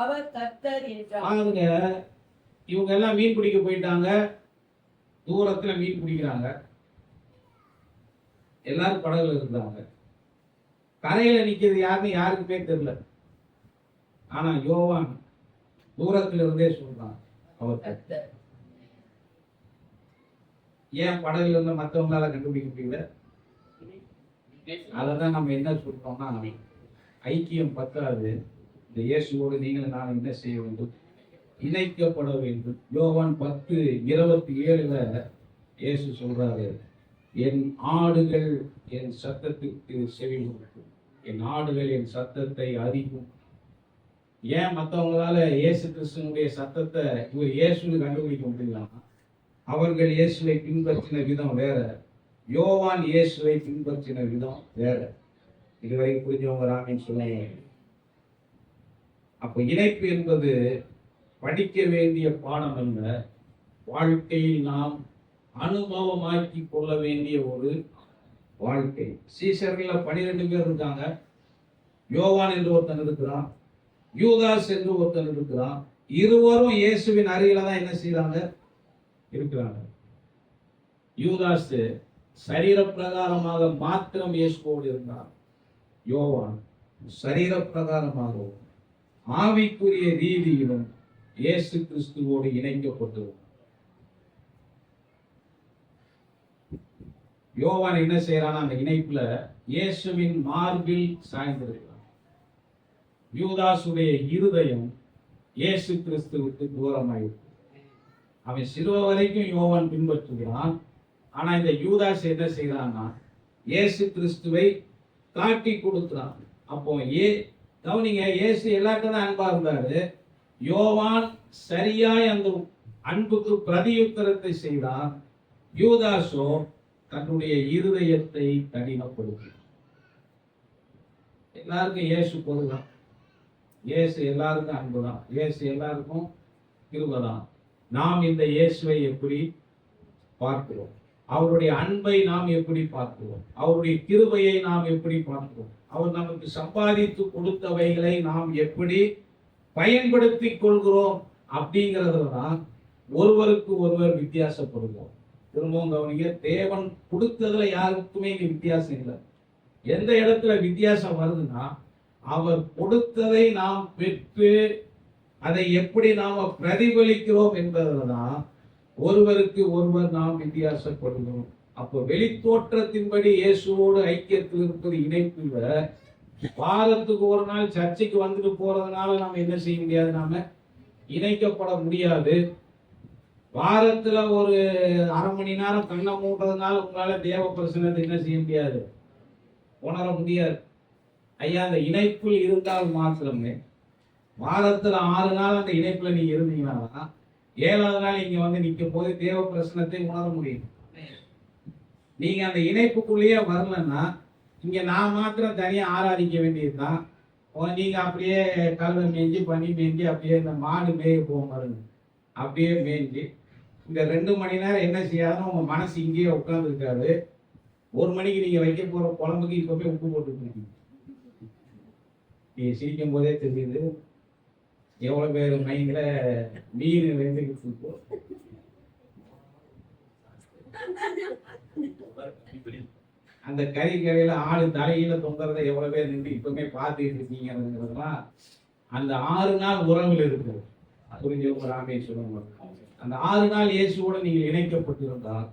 அவர் கர்த்தர் என்றார். பாருங்க, இவங்க எல்லாம் மீன் பிடிக்க போயிட்டாங்க, தூரத்துல மீன் பிடிக்கிறாங்க, எல்லாரும் படகுல இருந்தாங்க. கரையில நிக்கிறது யாருன்னு யாருக்குமே தெரியல. ஆனா யோவான் தூரத்துல இருந்தே சொல்றான் அவர் கர்த்தர். ஏன் படகுல இருந்த மற்றவங்களால கண்டுபிடிக்க முடியல? அததான் நம்ம என்ன சொல்றோம்னா, ஐக்கியம் பத்தாது, இந்த இயேசுவோடு நீங்கள் நான் என்ன செய்ய வேண்டும்? இணைக்கப்பட வேண்டும். யோவான் 10:27 இயேசு சொல்றாரு, என் ஆடுகள் என் சத்தத்துக்கு செவி கொடுக்கும், என் ஆடுகள் என் சத்தத்தை அறியும். ஏன் மற்றவங்களால இயேசு கிறிஸ்துவனுடைய சத்தத்தை இவர் இயேசுன்னு கண்டுபிடிக்க முடியலாம்? அவர்கள் இயேசுவை பின்பற்றின விதம் வேற, யோவான் இயேசுவை பின்பற்றின விதம் வேற. இதுவரை புரிஞ்சவங்க ஆமென் சொல்லுங்க. அப்ப இணைப்பு என்பது படிக்க வேண்டிய பாடம் அல்ல, வாழ்க்கையில் நாம் அனுபவமாக்கி கொள்ள வேண்டிய ஒரு வாழ்க்கை. சீசர்கள 12 பேர் இருக்காங்க. யோவான் என்று ஒருத்தன் இருக்கிறான், யூதாஸ் என்று ஒருத்தன் இருக்கிறான். இருவரும் இயேசுவின் அருகில தான் என்ன செய்யறாங்க? இருக்கிறாங்க. யூதாஸ் சரீர பிரகாரமாக மாத்திரம் இயேசுவோடு இருந்தார். யோவான் சரீர பிரகாரமாகவும் ஆவிக்குரிய ரீதியிலும் இயேசு கிறிஸ்துவோடு இணைக்கப்பட்டது. யோவான் என்ன செய்யறான்? அந்த இணைப்புல இயேசுவின் மார்பில் சாய்ந்திருக்கிறான். யூதாசுடைய இருதயம் இயேசு கிறிஸ்துவுக்கு தூரமாயிருக்கு. அவன் சிலுவை வரைக்கும் யோவான் பின்பற்றுகிறான். ஆனா இந்த யூதாஸ் என்ன செய்யறான்னா, இயேசு கிறிஸ்துவை காட்டி கொடுக்கிறான். அப்போ கவனிங்க, இயேசு எல்லாருக்கும் தான் அன்பா இருந்தாரு. யோவான் சரியாய் அந்த அன்புக்கு பிரதியுத்தரத்தை செய்தான். யூதாசோ தன்னுடைய இருதயத்தை கடினப்படுத்தி. எல்லாருக்கும் இயேசு பொதுதான், இயேசு எல்லாருக்கும் அன்புதான், இயேசு எல்லாருக்கும் கிருபைதான். நாம் இந்த இயேசுவை எப்படி பார்க்கிறோம்? அவருடைய அன்பை நாம் எப்படி பார்க்கிறோம்? அவருடைய கிருபையை நாம் எப்படி பார்க்கிறோம்? அவர் நமக்கு சம்பாதித்து கொடுத்தவைகளை நாம் எப்படி பயன்படுத்திக் கொள்கிறோம்? அப்படிங்கிறதுதான் ஒருவருக்கு ஒருவர் வித்தியாசப்படுவோம். திரும்பவும் கவனிங்க, தேவன் கொடுத்ததுல யாருக்குமே வித்தியாசம் இல்லை. எந்த இடத்துல வித்தியாசம் வருதுன்னா, அவர் கொடுத்ததை நாம் பெற்று அதை எப்படி நாம பிரதிபலிக்கிறோம் என்பதுதான் ஒருவருக்கு ஒருவர் நாம் வித்தியாசப்படுகிறோம். அப்போ வெளித்தோற்றத்தின்படி இயேசுவோடு ஐக்கியத்தில் இருப்பது இணைப்புல, வாரத்துக்கு ஒரு நாள் சர்ச்சைக்கு வந்துட்டு போறதுனால நாம என்ன செய்ய முடியாது? நாம இணைக்கப்பட முடியாது. வாரத்துல ஒரு அரை மணி நேரம் கண்ணை மூடுறதுனால உங்களால தேவ பிரசனத்தை என்ன செய்ய முடியாது? உணர முடியாது. ஐயா, அந்த இணைப்பில் இருந்தால் மாத்திரமே, வாரத்துல 6 நாள் அந்த இணைப்புல நீங்க இருந்தீங்கன்னா 7வது நாள் இங்க வந்து நிற்கும் போது தேவ பிரசனத்தை உணர முடியும். நீங்க அந்த இணைப்புக்குள்ளேயே வரலன்னா, இங்க நான் மாத்திரம் தனியா ஆராதிக்க வேண்டியதுதான். நீங்க அப்படியே கல்வை மேய்ஞ்சி பனி மேய்ஞ்சி அப்படியே இந்த மாடு மேய போகும் பாருங்க, அப்படியே மேய்ஞ்சி இந்த 2 மணி நேரம் என்ன செய்யாதுன்னு உங்க மனசு இங்கேயே உட்கார்ந்து இருக்காது. 1 மணிக்கு நீங்க வைக்க போற குழம்புக்கு இப்பவே உப்பு போட்டுருக்கீங்க. நீங்க சிரிக்கும் போதே தெரியுது எவ்வளவு பேர் மைண்ட்ல மீன் வெந்துக்கிட்டு இருக்கோம். அந்த கறிக்கடையில ஆடு தலையில தொங்குறத எவ்வளவு பேர் நின்று இப்பவுமே பார்த்துட்டு இருக்கீங்கிறதுலாம் அந்த 6 நாள் உறவில் இருக்குது. புரிஞ்சவங்க ராமேஸ்வரம். அந்த 6 நாள் இயேசுவோட நீங்கள் இணைக்கப்பட்டிருந்தால்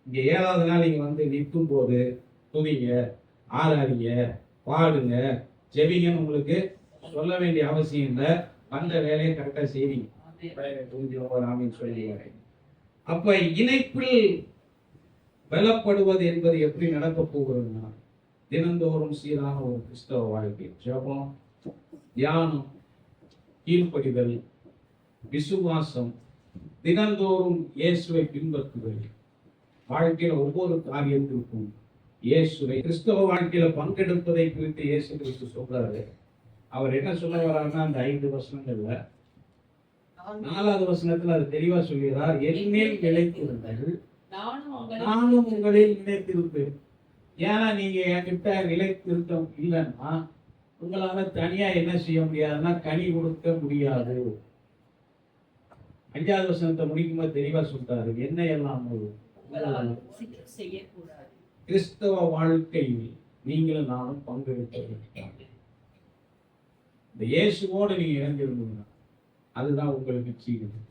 இங்க 7வது நாள் நீங்க வந்து நிற்கும் போது துதிங்க, ஆராதிங்க, பாடுங்க, ஜெபிங்கன்னு உங்களுக்கு சொல்ல வேண்டிய அவசியம் இல்லை. வந்த வேலையை கரெக்டா செய்வீங்க. புரிஞ்சவங்க ராமேஸ்வரம். அப்ப இணைப்பில் பலப்படுவது என்பது எப்படி நடக்க போகிறதுனா, தினந்தோறும் சீரான ஒரு கிறிஸ்தவ வாழ்க்கை, ஜெபம், தியானம், கீழ்ப்படிதல், விசுவாசம், தினந்தோறும் இயேசுவை பின்பற்றுதல், வாழ்க்கையில ஒவ்வொரு காரியத்திற்கும் இயேசுவை, கிறிஸ்தவ வாழ்க்கையில பங்கெடுப்பதை குறித்து இயேசு கிறிஸ்து சொல்றாரு. அவர் என்ன சொல்ல வர்றாருன்னா, அந்த 5 வசனங்கள்ல 4வது வசனத்துல அது தெளிவா சொல்கிறார். என்னில் நிலைத்திருங்கள், நானும் உங்களில் நிலைத்திருப்பேன். ஏன்னா நீங்க என்கிட்ட நிலைத்திருத்தம் இல்லைன்னா உங்களால தனியா என்ன செய்ய முடியாதுன்னா கனி கொடுக்க முடியாது. 5வது வசனத்தை முடிக்கும் போது தெளிவா சொல்றாரு, என்ன எல்லாம் கிறிஸ்தவ வாழ்க்கையில் நீங்களும் நானும் பங்கெடுக்க இந்த இயேசுவோடு நீங்க இணைந்திருந்தீங்கன்னா அதுதான் உங்களுக்கு சீக்கிரம்.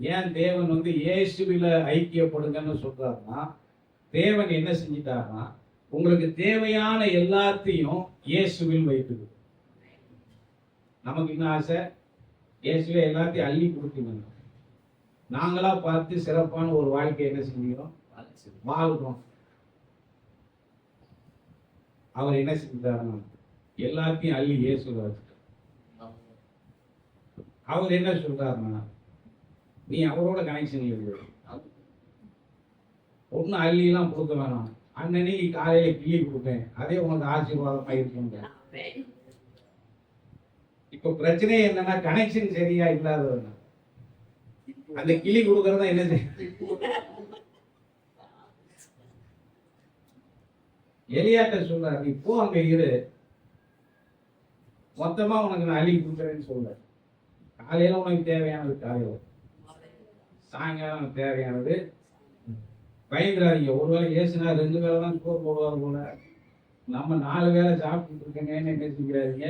ஏன் தேவன் வந்து இயேசுவில ஐக்கியப்படுங்கன்னு சொல்றாருன்னா, தேவன் என்ன செஞ்சிட்டாருன்னா உங்களுக்கு தேவையான எல்லாத்தையும் இயேசுவில் வைத்துது. நமக்கு என்ன ஆசை? இயேசுவே எல்லாத்தையும் அள்ளி கொடுத்துக்கணும். நாங்களா பார்த்து சிறப்பான ஒரு வாழ்க்கை என்ன செஞ்சோம், வாழ்றோம். அவர் என்ன செஞ்சாருன்னா எல்லாத்தையும் அள்ளி இயேசுல வச்சுட்டார். அவர் என்ன சொல்றாருன்னா, நீ அவரோட கனெக்ஷன் இருக்கு, ஒன்னும் அள்ளிலாம் கொடுக்க வேணாம், அன்னன்னைக்கு காலையில கிளி கொடுப்பேன், அதே உனக்கு ஆசீர்வாதமா இருக்குங்க. இப்ப பிரச்சனை என்னன்னா கனெக்ஷன் சரியா இல்லாதவங்க அந்த கிளி கொடுக்கறதா என்ன செய்ய. எலியாட்ட சொல்றாரு, நீ போ அங்க இரு, மொத்தமா உனக்கு நான் அள்ளி கொடுக்குறேன்னு சொல்ற. காலையில உனக்கு தேவையானது காலையில, சாயங்காலம் தேவையானது. பயந்துடாதீங்க. ஒருவேளை ஏசுனா 2 வேளை தான் சோறு போடுவார் போல, நம்ம 4 வேளை சாப்பிட்டு இருக்கேங்கன்னு என்ன செஞ்சிடாதீங்க,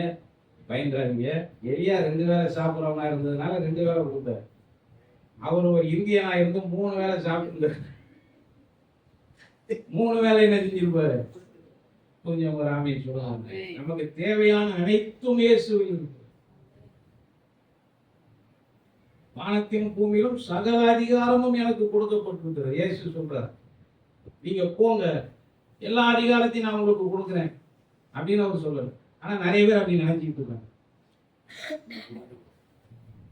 பயந்துடாதீங்க. எலியா 2 வேளை சாப்பிட்றவனா இருந்ததுனால 2 வேளை கொடுத்தார். அவர் ஒரு இந்தியனா இருந்து 3 வேளை சாப்பிட்டு 3 வேளை என்ன செஞ்சிருப்பாரு. கொஞ்சம் ஒரு ஆமையை சொல்லுவாங்க, நமக்கு தேவையான அனைத்தும் இயேசுவில் இருக்கு. வானத்தின் பூமியிலும் சகல அதிகாரமும் எனக்கு கொடுக்கப்பட்டிருக்கிறது. இயேசு சொல்றார், நீங்க போங்க, எல்லா அதிகாரத்தையும் நான் உங்களுக்கு கொடுக்குறேன் அப்படின்னு அவர் சொல்லல. ஆனா நிறைய பேர் அப்படி நினைச்சிட்டு இருக்காங்க.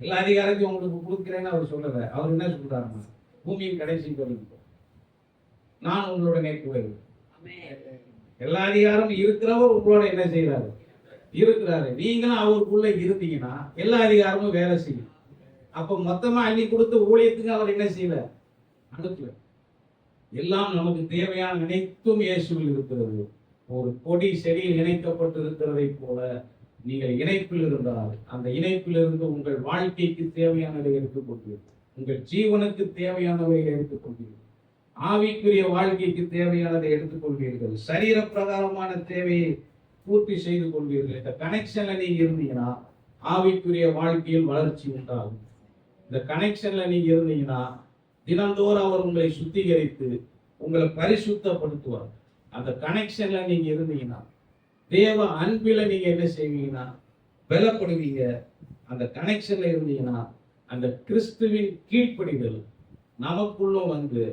எல்லா அதிகாரத்தையும் உங்களுக்கு கொடுக்குறேன்னு அவர் சொல்லல. அவர் என்ன சொல்றாருன்னா, பூமியின் கடைசி வரைக்கும் நான் உங்களோட நேற்று வருவேன். எல்லா அதிகாரமும் இருக்கிறவர் உங்களோட என்ன செய்யறாரு, இருக்கிறாரு. நீங்களும் அவருக்குள்ள இருந்தீங்கன்னா எல்லா அதிகாரமும் வேலை செய்யும். அப்ப மொத்தமா அள்ளி கொடுத்து ஊழியத்துக்கு அவர் என்ன செய்யல, அனுப்பல. எல்லாம் நமக்கு தேவையான அனைத்தும் இயேசுவில் இருக்கிறது. ஒரு கொடி செடியில் இணைக்கப்பட்டு இருக்கிறதை போல நீங்கள் இணைப்பில் இருந்தால் அந்த இணைப்பிலிருந்து உங்கள் வாழ்க்கைக்கு தேவையானதை எடுத்துக்கொள்வீர்கள், உங்கள் ஜீவனுக்கு தேவையானவை எடுத்துக்கொள்வீர்கள், ஆவிக்குரிய வாழ்க்கைக்கு தேவையானதை எடுத்துக்கொள்வீர்கள், சரீர பிரகாரமான தேவையை பூர்த்தி செய்து கொள்வீர்கள். இந்த கனெக்ஷன்ல நீங்க இருந்தீங்கன்னா ஆவிக்குரிய வாழ்க்கையில் வளர்ச்சி உண்டாகும். இந்த கனெக்ஷன்ல நீங்க இருந்தீங்கன்னா தினந்தோறும் அவர் உங்களை சுத்திகரித்து உங்களை பரிசுத்தப்படுத்துவார். அந்த கனெக்ஷன்ல நீங்க இருந்தீங்கன்னா தேவ அன்பில நீங்க என்ன செய்வீங்கன்னா பலப்படுவீங்க. அந்த கனெக்ஷன்ல இருந்தீங்கன்னா அந்த கிறிஸ்துவின் கீழ்ப்படிதல் நமக்குள்ளும் வந்து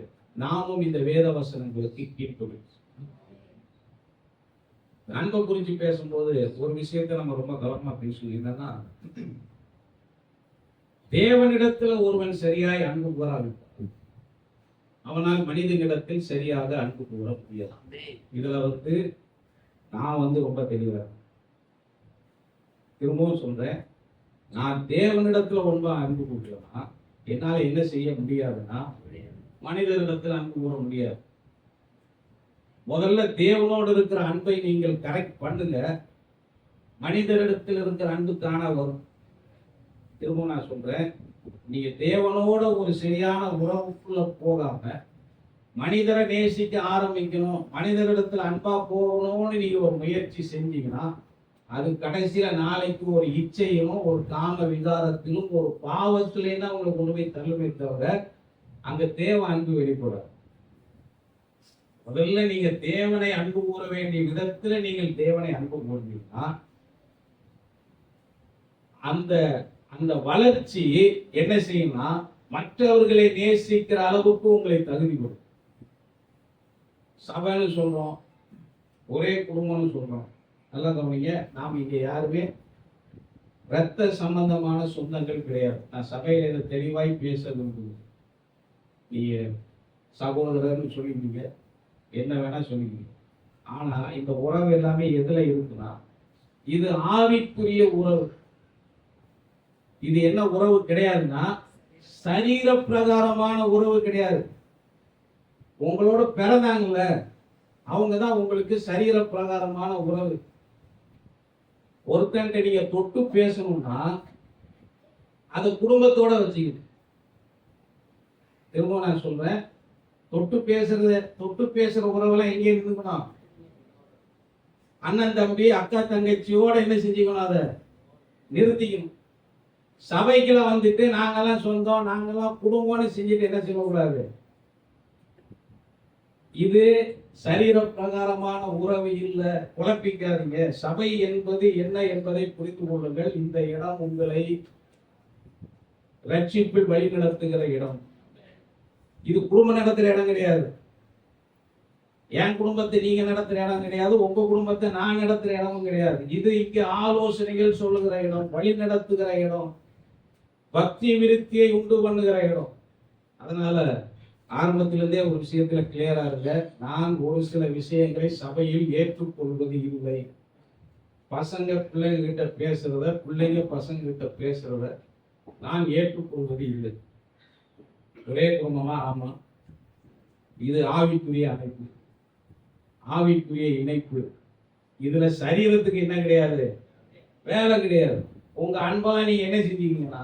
நாமும் இந்த வேத வசனங்களுக்கு கீழ்ப்படிவோம். அன்பை குறித்து பேசும்போது ஒரு விஷயத்தை நம்ம ரொம்ப கவனமா பேசுவோம். என்னன்னா, தேவனிடத்துல ஒருவன் சரியாய் அன்பு கூறாவிட்டால் அவனால் மனிதனிடத்தில் சரியாக அன்பு கூற முடியாது. இதுல வந்து நான் ரொம்ப தெளிவா திரும்பவும் சொல்றேன், நான் தேவனிடத்துல ரொம்ப அன்பு கூறுறேன்னா என்னால என்ன செய்ய முடியாதுன்னா மனிதனிடத்தில் அன்பு கூற முடியாது. முதல்ல தேவனோடு இருக்கிற அன்பை நீங்கள் கரெக்ட் பண்ணுங்க, மனிதரிடத்தில் இருக்கிற அன்பு தானா வரும். திரும்ப நான் சொல்றேன், நீங்க தேவனோட ஒரு சரியான உறவுக்குள்ள போகாம மனிதரை நேசிக்க ஆரம்பிக்கணும், மனிதரிடத்துல அன்பா போகணும்னு நீங்க ஒரு முயற்சி செஞ்சீங்கன்னா அது கடைசியில நாளைக்கு ஒரு இச்சையும் ஒரு காம விகாரத்திலும் ஒரு பாவத்திலேயே தான் உங்களை கொண்டு போய் தள்ளுமே தவிர அங்க தேவ அன்பு வெளிப்படாது. முதல்ல நீங்க தேவனை அன்பு கூற வேண்டிய விதத்துல நீங்கள் தேவனை அன்பு கூறுவீங்கன்னா அந்த அந்த வளர்ச்சி என்ன செய்யும்னா மற்றவர்களை நேசிக்கிற அளவுக்கு உங்களை தகுதி கொடுக்கும். சபைன்னு சொல்றோம், ஒரே குடும்பம்னு சொல்றோம். நல்லா கவனிங்க, நாம் இங்க யாருமே இரத்த சம்பந்தமான சொந்தங்கள் கிடையாது. நான் சபையில இதை தெளிவாய் பேச விரும்புகிறேன். நீங்க சகோதரர்னு சொல்லிட்டீங்க, என்ன வேணா சொல்லிக்கீங்க. ஆனா இந்த உறவு எல்லாமே எதுல இருக்குன்னா இது ஆவிக்குரிய உறவு. இது என்ன உறவு கிடையாதுன்னா சரீர பிரகாரமான உறவு கிடையாது. உங்களோட பிறந்தாங்கல்ல அவங்க தான் உங்களுக்கு சரீர பிரகாரமான உறவு. ஒருத்தன்ட்ட நீங்க தொட்டு பேசணும்னா அது குடும்பத்தோட வச்சுக்கணும். திரும்ப நான் சொல்றேன், தொட்டு பேசுற உறவுலாம் எங்கே இருந்துக்கணும்? அண்ணன் தம்பி அக்கா தங்கச்சியோட என்ன செஞ்சுக்கணும்? அதை நிறுத்திக்கணும். சபைக்குள்ள வந்துட்டு நாங்கெல்லாம் சொந்தம் நாங்கெல்லாம் குடும்பம்னு செஞ்சுட்டு என்ன செய்யக்கூடாது. இது சரீர பிரகாரமான உறவு இல்லை, குழப்பிக்காதீங்க. சபை என்பது என்ன என்பதை புரிந்து கொள்ளுங்கள். இந்த இடம் உங்களை ரட்சிப்பில் வழி நடத்துகிற இடம். இது குடும்ப நடத்துகிற இடம் கிடையாது. என் குடும்பத்தை நீங்க நடத்துற இடம் கிடையாது, உங்க குடும்பத்தை நான் நடத்துற இடமும் கிடையாது. இது இங்க ஆலோசனைகள் சொல்லுகிற இடம், வழி நடத்துகிற இடம், பக்தி விருத்தியை உண்டு பண்ணுகிற இடம். அதனால ஆரம்பத்திலிருந்தே ஒரு விஷயத்துல கிளியரா இருங்க. நான் ஒரு சில விஷயங்களை சபையில் ஏற்றுக்கொள்வது இல்லை. பசங்க பிள்ளைங்க கிட்ட பேசுறத, பிள்ளைங்க பசங்க கிட்ட பேசுறத நான் ஏற்றுக்கொள்வது இல்லை. ஒரே குடும்பமா? ஆமா. இது ஆவிக்குரிய அமைப்பு, ஆவிக்குரிய இணைப்பு. இதுல சரீரத்துக்கு என்ன கிடையாது, வேலை கிடையாது. உங்க அன்பெல்லாம் நீங்க என்ன செஞ்சீங்கன்னா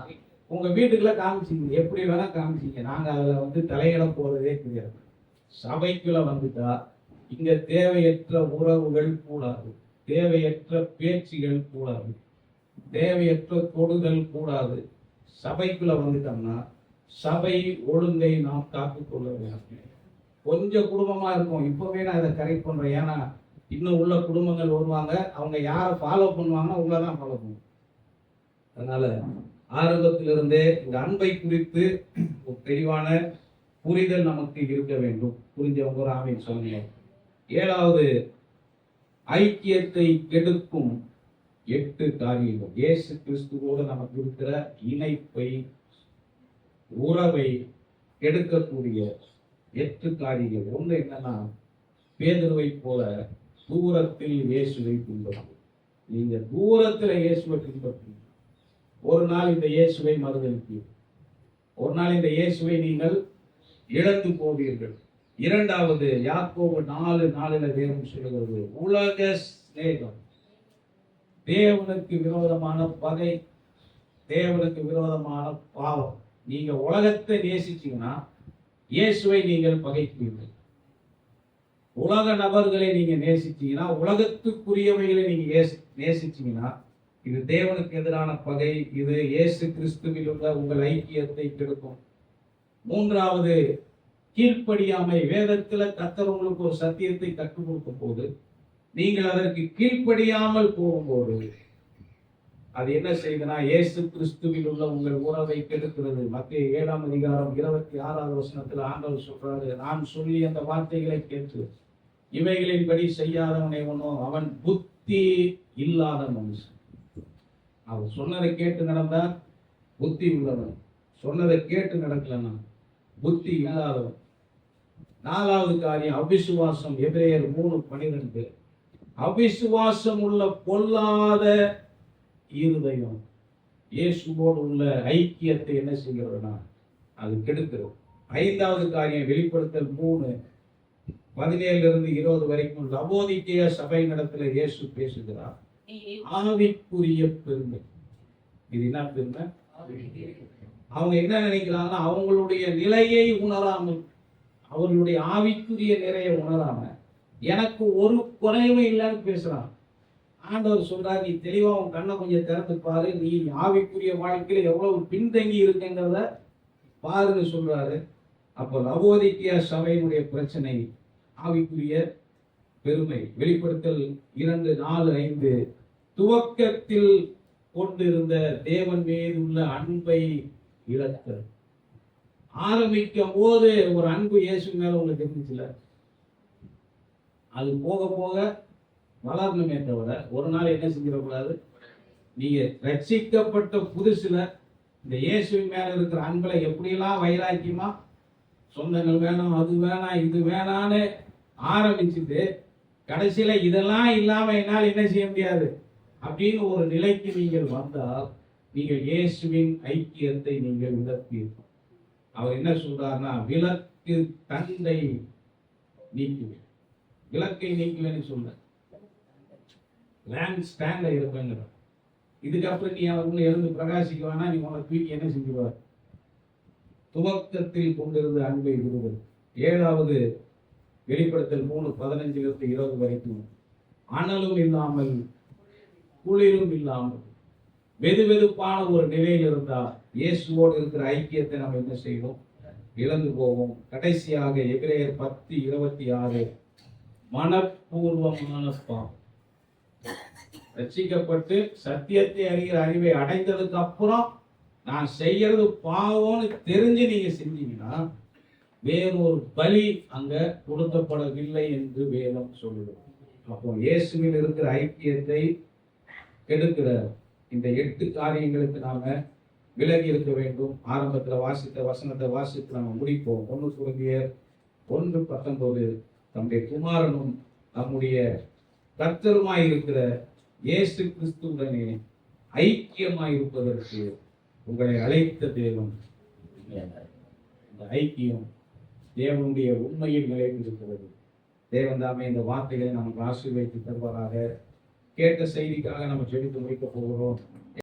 உங்க வீட்டுக்குள்ள காமிச்சிங்க, எப்படி வேணா காமிச்சிங்க. நாங்க அதுல தலையிட போறதே கிடையாது. சபைக்குள்ள வந்துட்டா இங்க தேவையற்ற உறவுகள் கூடாது, தேவையற்ற பேச்சுகள் கூடாது, தேவையற்ற தொடுதல் கூடாது. சபைக்குள்ள வந்துட்டோம்னா சபை ஒழுங்கை நாம் காத்துக்கொள்ள வேண்டும். கொஞ்சம் குடும்பமா இருக்கும், இப்பவே நான் இதை கரெக்ட் பண்றேன். ஏன்னா இன்னும் உள்ள குடும்பங்கள் வருவாங்க, அவங்க யாரை ஃபாலோ பண்ணுவாங்கன்னா உள்ளதான் ஃபாலோ பண்ணுவாங்க. அதனால ஆரம்பத்திலிருந்தே இந்த அன்பை குறித்து ஒரு தெளிவான புரிதல் நமக்கு இருக்க வேண்டும். புரிஞ்சவங்க ஒரு ஆமீன் சொல்லுங்க. 7வது, ஐக்கியத்தை கெடுக்கும் 8 காரியங்கள். இயேசு கிறிஸ்துவோடு நமக்கு இருக்கிற இணைப்பை, உறவை கெடுக்கக்கூடிய 8 காரியங்கள். ஒன்று என்னன்னா, பேதுருவை போல தூரத்தில் இயேசுவை பின்பற்றும். நீங்க தூரத்தில் இயேசுவை பின்பற்றும், ஒரு நாள் இந்த இயேசுவை மறுதலிப்பீர்கள், ஒரு நாள் இந்த இயேசுவை நீங்கள் இழந்து போவீர்கள். 2வது, யாக்கோபு 4:4 தேவன் சொல்லுகிறது, உலக சிநேகம், தேவனுக்கு விரோதமான பகை, தேவனுக்கு விரோதமான பாவம். நீங்க உலகத்தை நேசிச்சீங்கன்னா இயேசுவை நீங்கள் பகைக்குவீர்கள். உலக நபர்களை நீங்க நேசிச்சீங்கன்னா, உலகத்துக்குரியவைகளை நீங்க நேசிச்சீங்கன்னா இது தேவனுக்கு எதிரான பகை. இது இயேசு கிறிஸ்துவில் உள்ள உங்கள் ஐக்கியத்தை கெடுக்கும். 3வது, கீழ்ப்படியாமை. வேதத்துல கர்த்தர் உங்களுக்கு ஒரு சத்தியத்தை கற்றுக் கொடுக்கும் போது நீங்கள் அதற்கு கீழ்ப்படியாமல் போகும்போது அது என்ன செய்யுதுன்னா இயேசு கிறிஸ்துவில் உள்ள உங்கள் உறவை கெடுக்கிறது. மத்தேயு 7:26 ஆண்டவர் சொல்றாரு, நான் சொல்லி அந்த வார்த்தைகளை கேட்டு இவைகளின்படி செய்யாதவனை ஒன்றும் அவன் புத்தி இல்லாத மனுஷன். அவர் சொன்னதை கேட்டு நடந்தா புத்தி உள்ளவன், சொன்னதை கேட்டு நடக்கலன்னா புத்தி இல்லாதவன். 4வது காரியம் அவிசுவாசம். எபிரேயர் 3:12, அவிசுவாசம் உள்ள பொல்லாத இருதயம் இயேசுவோடு உள்ள ஐக்கியத்தை என்ன செய்கிறதுனா அது கெடுக்கிறது. 5வது காரியம் வெளிப்படுத்தல் 3:17-20 வரைக்கும் லவோதிக்கேய சபை நடத்துல இயேசு பேசுகிறார், ஆவிக்குரிய பெருமை. இது என்ன பெருமை? அவங்க என்ன நினைக்கிறாங்கன்னா அவங்களுடைய நிலையை உணராமல், அவர்களுடைய ஆவிக்குரிய நிறைய உணராம எனக்கு ஒரு குறைவும் இல்லைன்னு பேசுறான். ஆண்டவர் சொல்றாரு, நீ தெளிவா உன் கண்ணை கொஞ்சம் திறந்து பாரு, நீ ஆவிக்குரிய வாழ்க்கையில எவ்வளவு பின்தங்கி இருக்குங்கிறத பாருன்னு சொல்றாரு. அப்போ லவோதிக்கியா சபையினுடைய பிரச்சனை ஆவிக்குரிய பெருமை. வெளிப்படுத்தல் 2:4-5 துவக்கத்தில் கொண்டிருந்த தேவன் மீது உள்ள அன்பை இழத்தல். ஆரம்பிக்கும் போது ஒரு அன்பு இயேசு மேல உங்களுக்கு இருந்துச்சுல, அது போக போக வளரணுமே தவிர ஒரு நாள் என்ன செஞ்சிடக்கூடாது. நீங்க ரட்சிக்கப்பட்ட புதுசுல இந்த இயேசுவின் மேல இருக்கிற அன்புல எப்படியெல்லாம் வைராக்கியமா சொந்தங்கள் வேணும், அது வேணாம், இது வேணான்னு ஆரம்பிச்சுட்டு கடைசியில இதெல்லாம் இல்லாம என்னால் என்ன செய்ய முடியாது அப்படின்னு ஒரு நிலைக்கு நீங்கள் வந்தால் நீங்கள் இயேசுவின் ஐக்கியத்தை நீங்கள் இழப்பீர்கள். அவர் என்ன சொல்றாருன்னா, விளக்கு தந்தை நீக்குவேன், விளக்கை நீக்குவேன்னு சொல்ற லேண்ட் ஸ்டாண்ட்ல இருப்பேங்கிற. இதுக்கப்புறம் நீ அவங்க எழுந்து பிரகாசிக்க வேணா, நீ உங்களை தூக்கி என்ன செஞ்சுவார். துவக்கத்தில் கொண்டிருந்த அன்பை விடுவது. 7வது வெளிப்படுத்தல் 3:15-20 வரைக்கும் அனலும் இல்லாமல் குளிரும் இல்லாமல் வெதுவெதுப்பான ஒரு நிலையில் இருந்தால் இயேசுவோடு இருக்கிற ஐக்கியத்தை நம்ம என்ன செய்வோம், இழந்து போவோம். கடைசியாக எபிரேயர் 10:26 மனப்பூர்வமான பாவம். ரட்சிக்கப்பட்டு சத்தியத்தை அறிகிற அறிவை அடைந்ததுக்கு அப்புறம் நான் செய்யறது பாவம்னு தெரிஞ்சு நீங்க செஞ்சீங்கன்னா வேறொரு பலி அங்க கொடுக்கப்படவில்லை என்று வேதம் சொல்லுது. அப்போ இயேசுவில் இருக்கிற ஐக்கியத்தை கெடுக்கிற இந்த 8 காரியங்களுக்கு நாம விலகி இருக்க வேண்டும். ஆரம்பத்துல வாசித்த வசனத்தை வாசித்து நாம முடிப்போம். 1 கொரிந்தியர் 1:19 நம்முடைய குமாரனும் நம்முடைய கர்த்தருமாய் இருக்கிற இயேசு கிறிஸ்துவுடனே ஐக்கியமாய் இருப்பதற்கு உங்களை அழைத்த தேவன். இந்த ஐக்கியம் தேவனுடைய உண்மையில் நிலைத்திருக்கிறது. தேவன் தாமே இந்த வார்த்தைகளை நமக்கு ஆசீர்வதித்து தருவாராக. கேட்ட செய்திக்காக நம்ம ஜெபித்து முடிக்க போகிறோம்.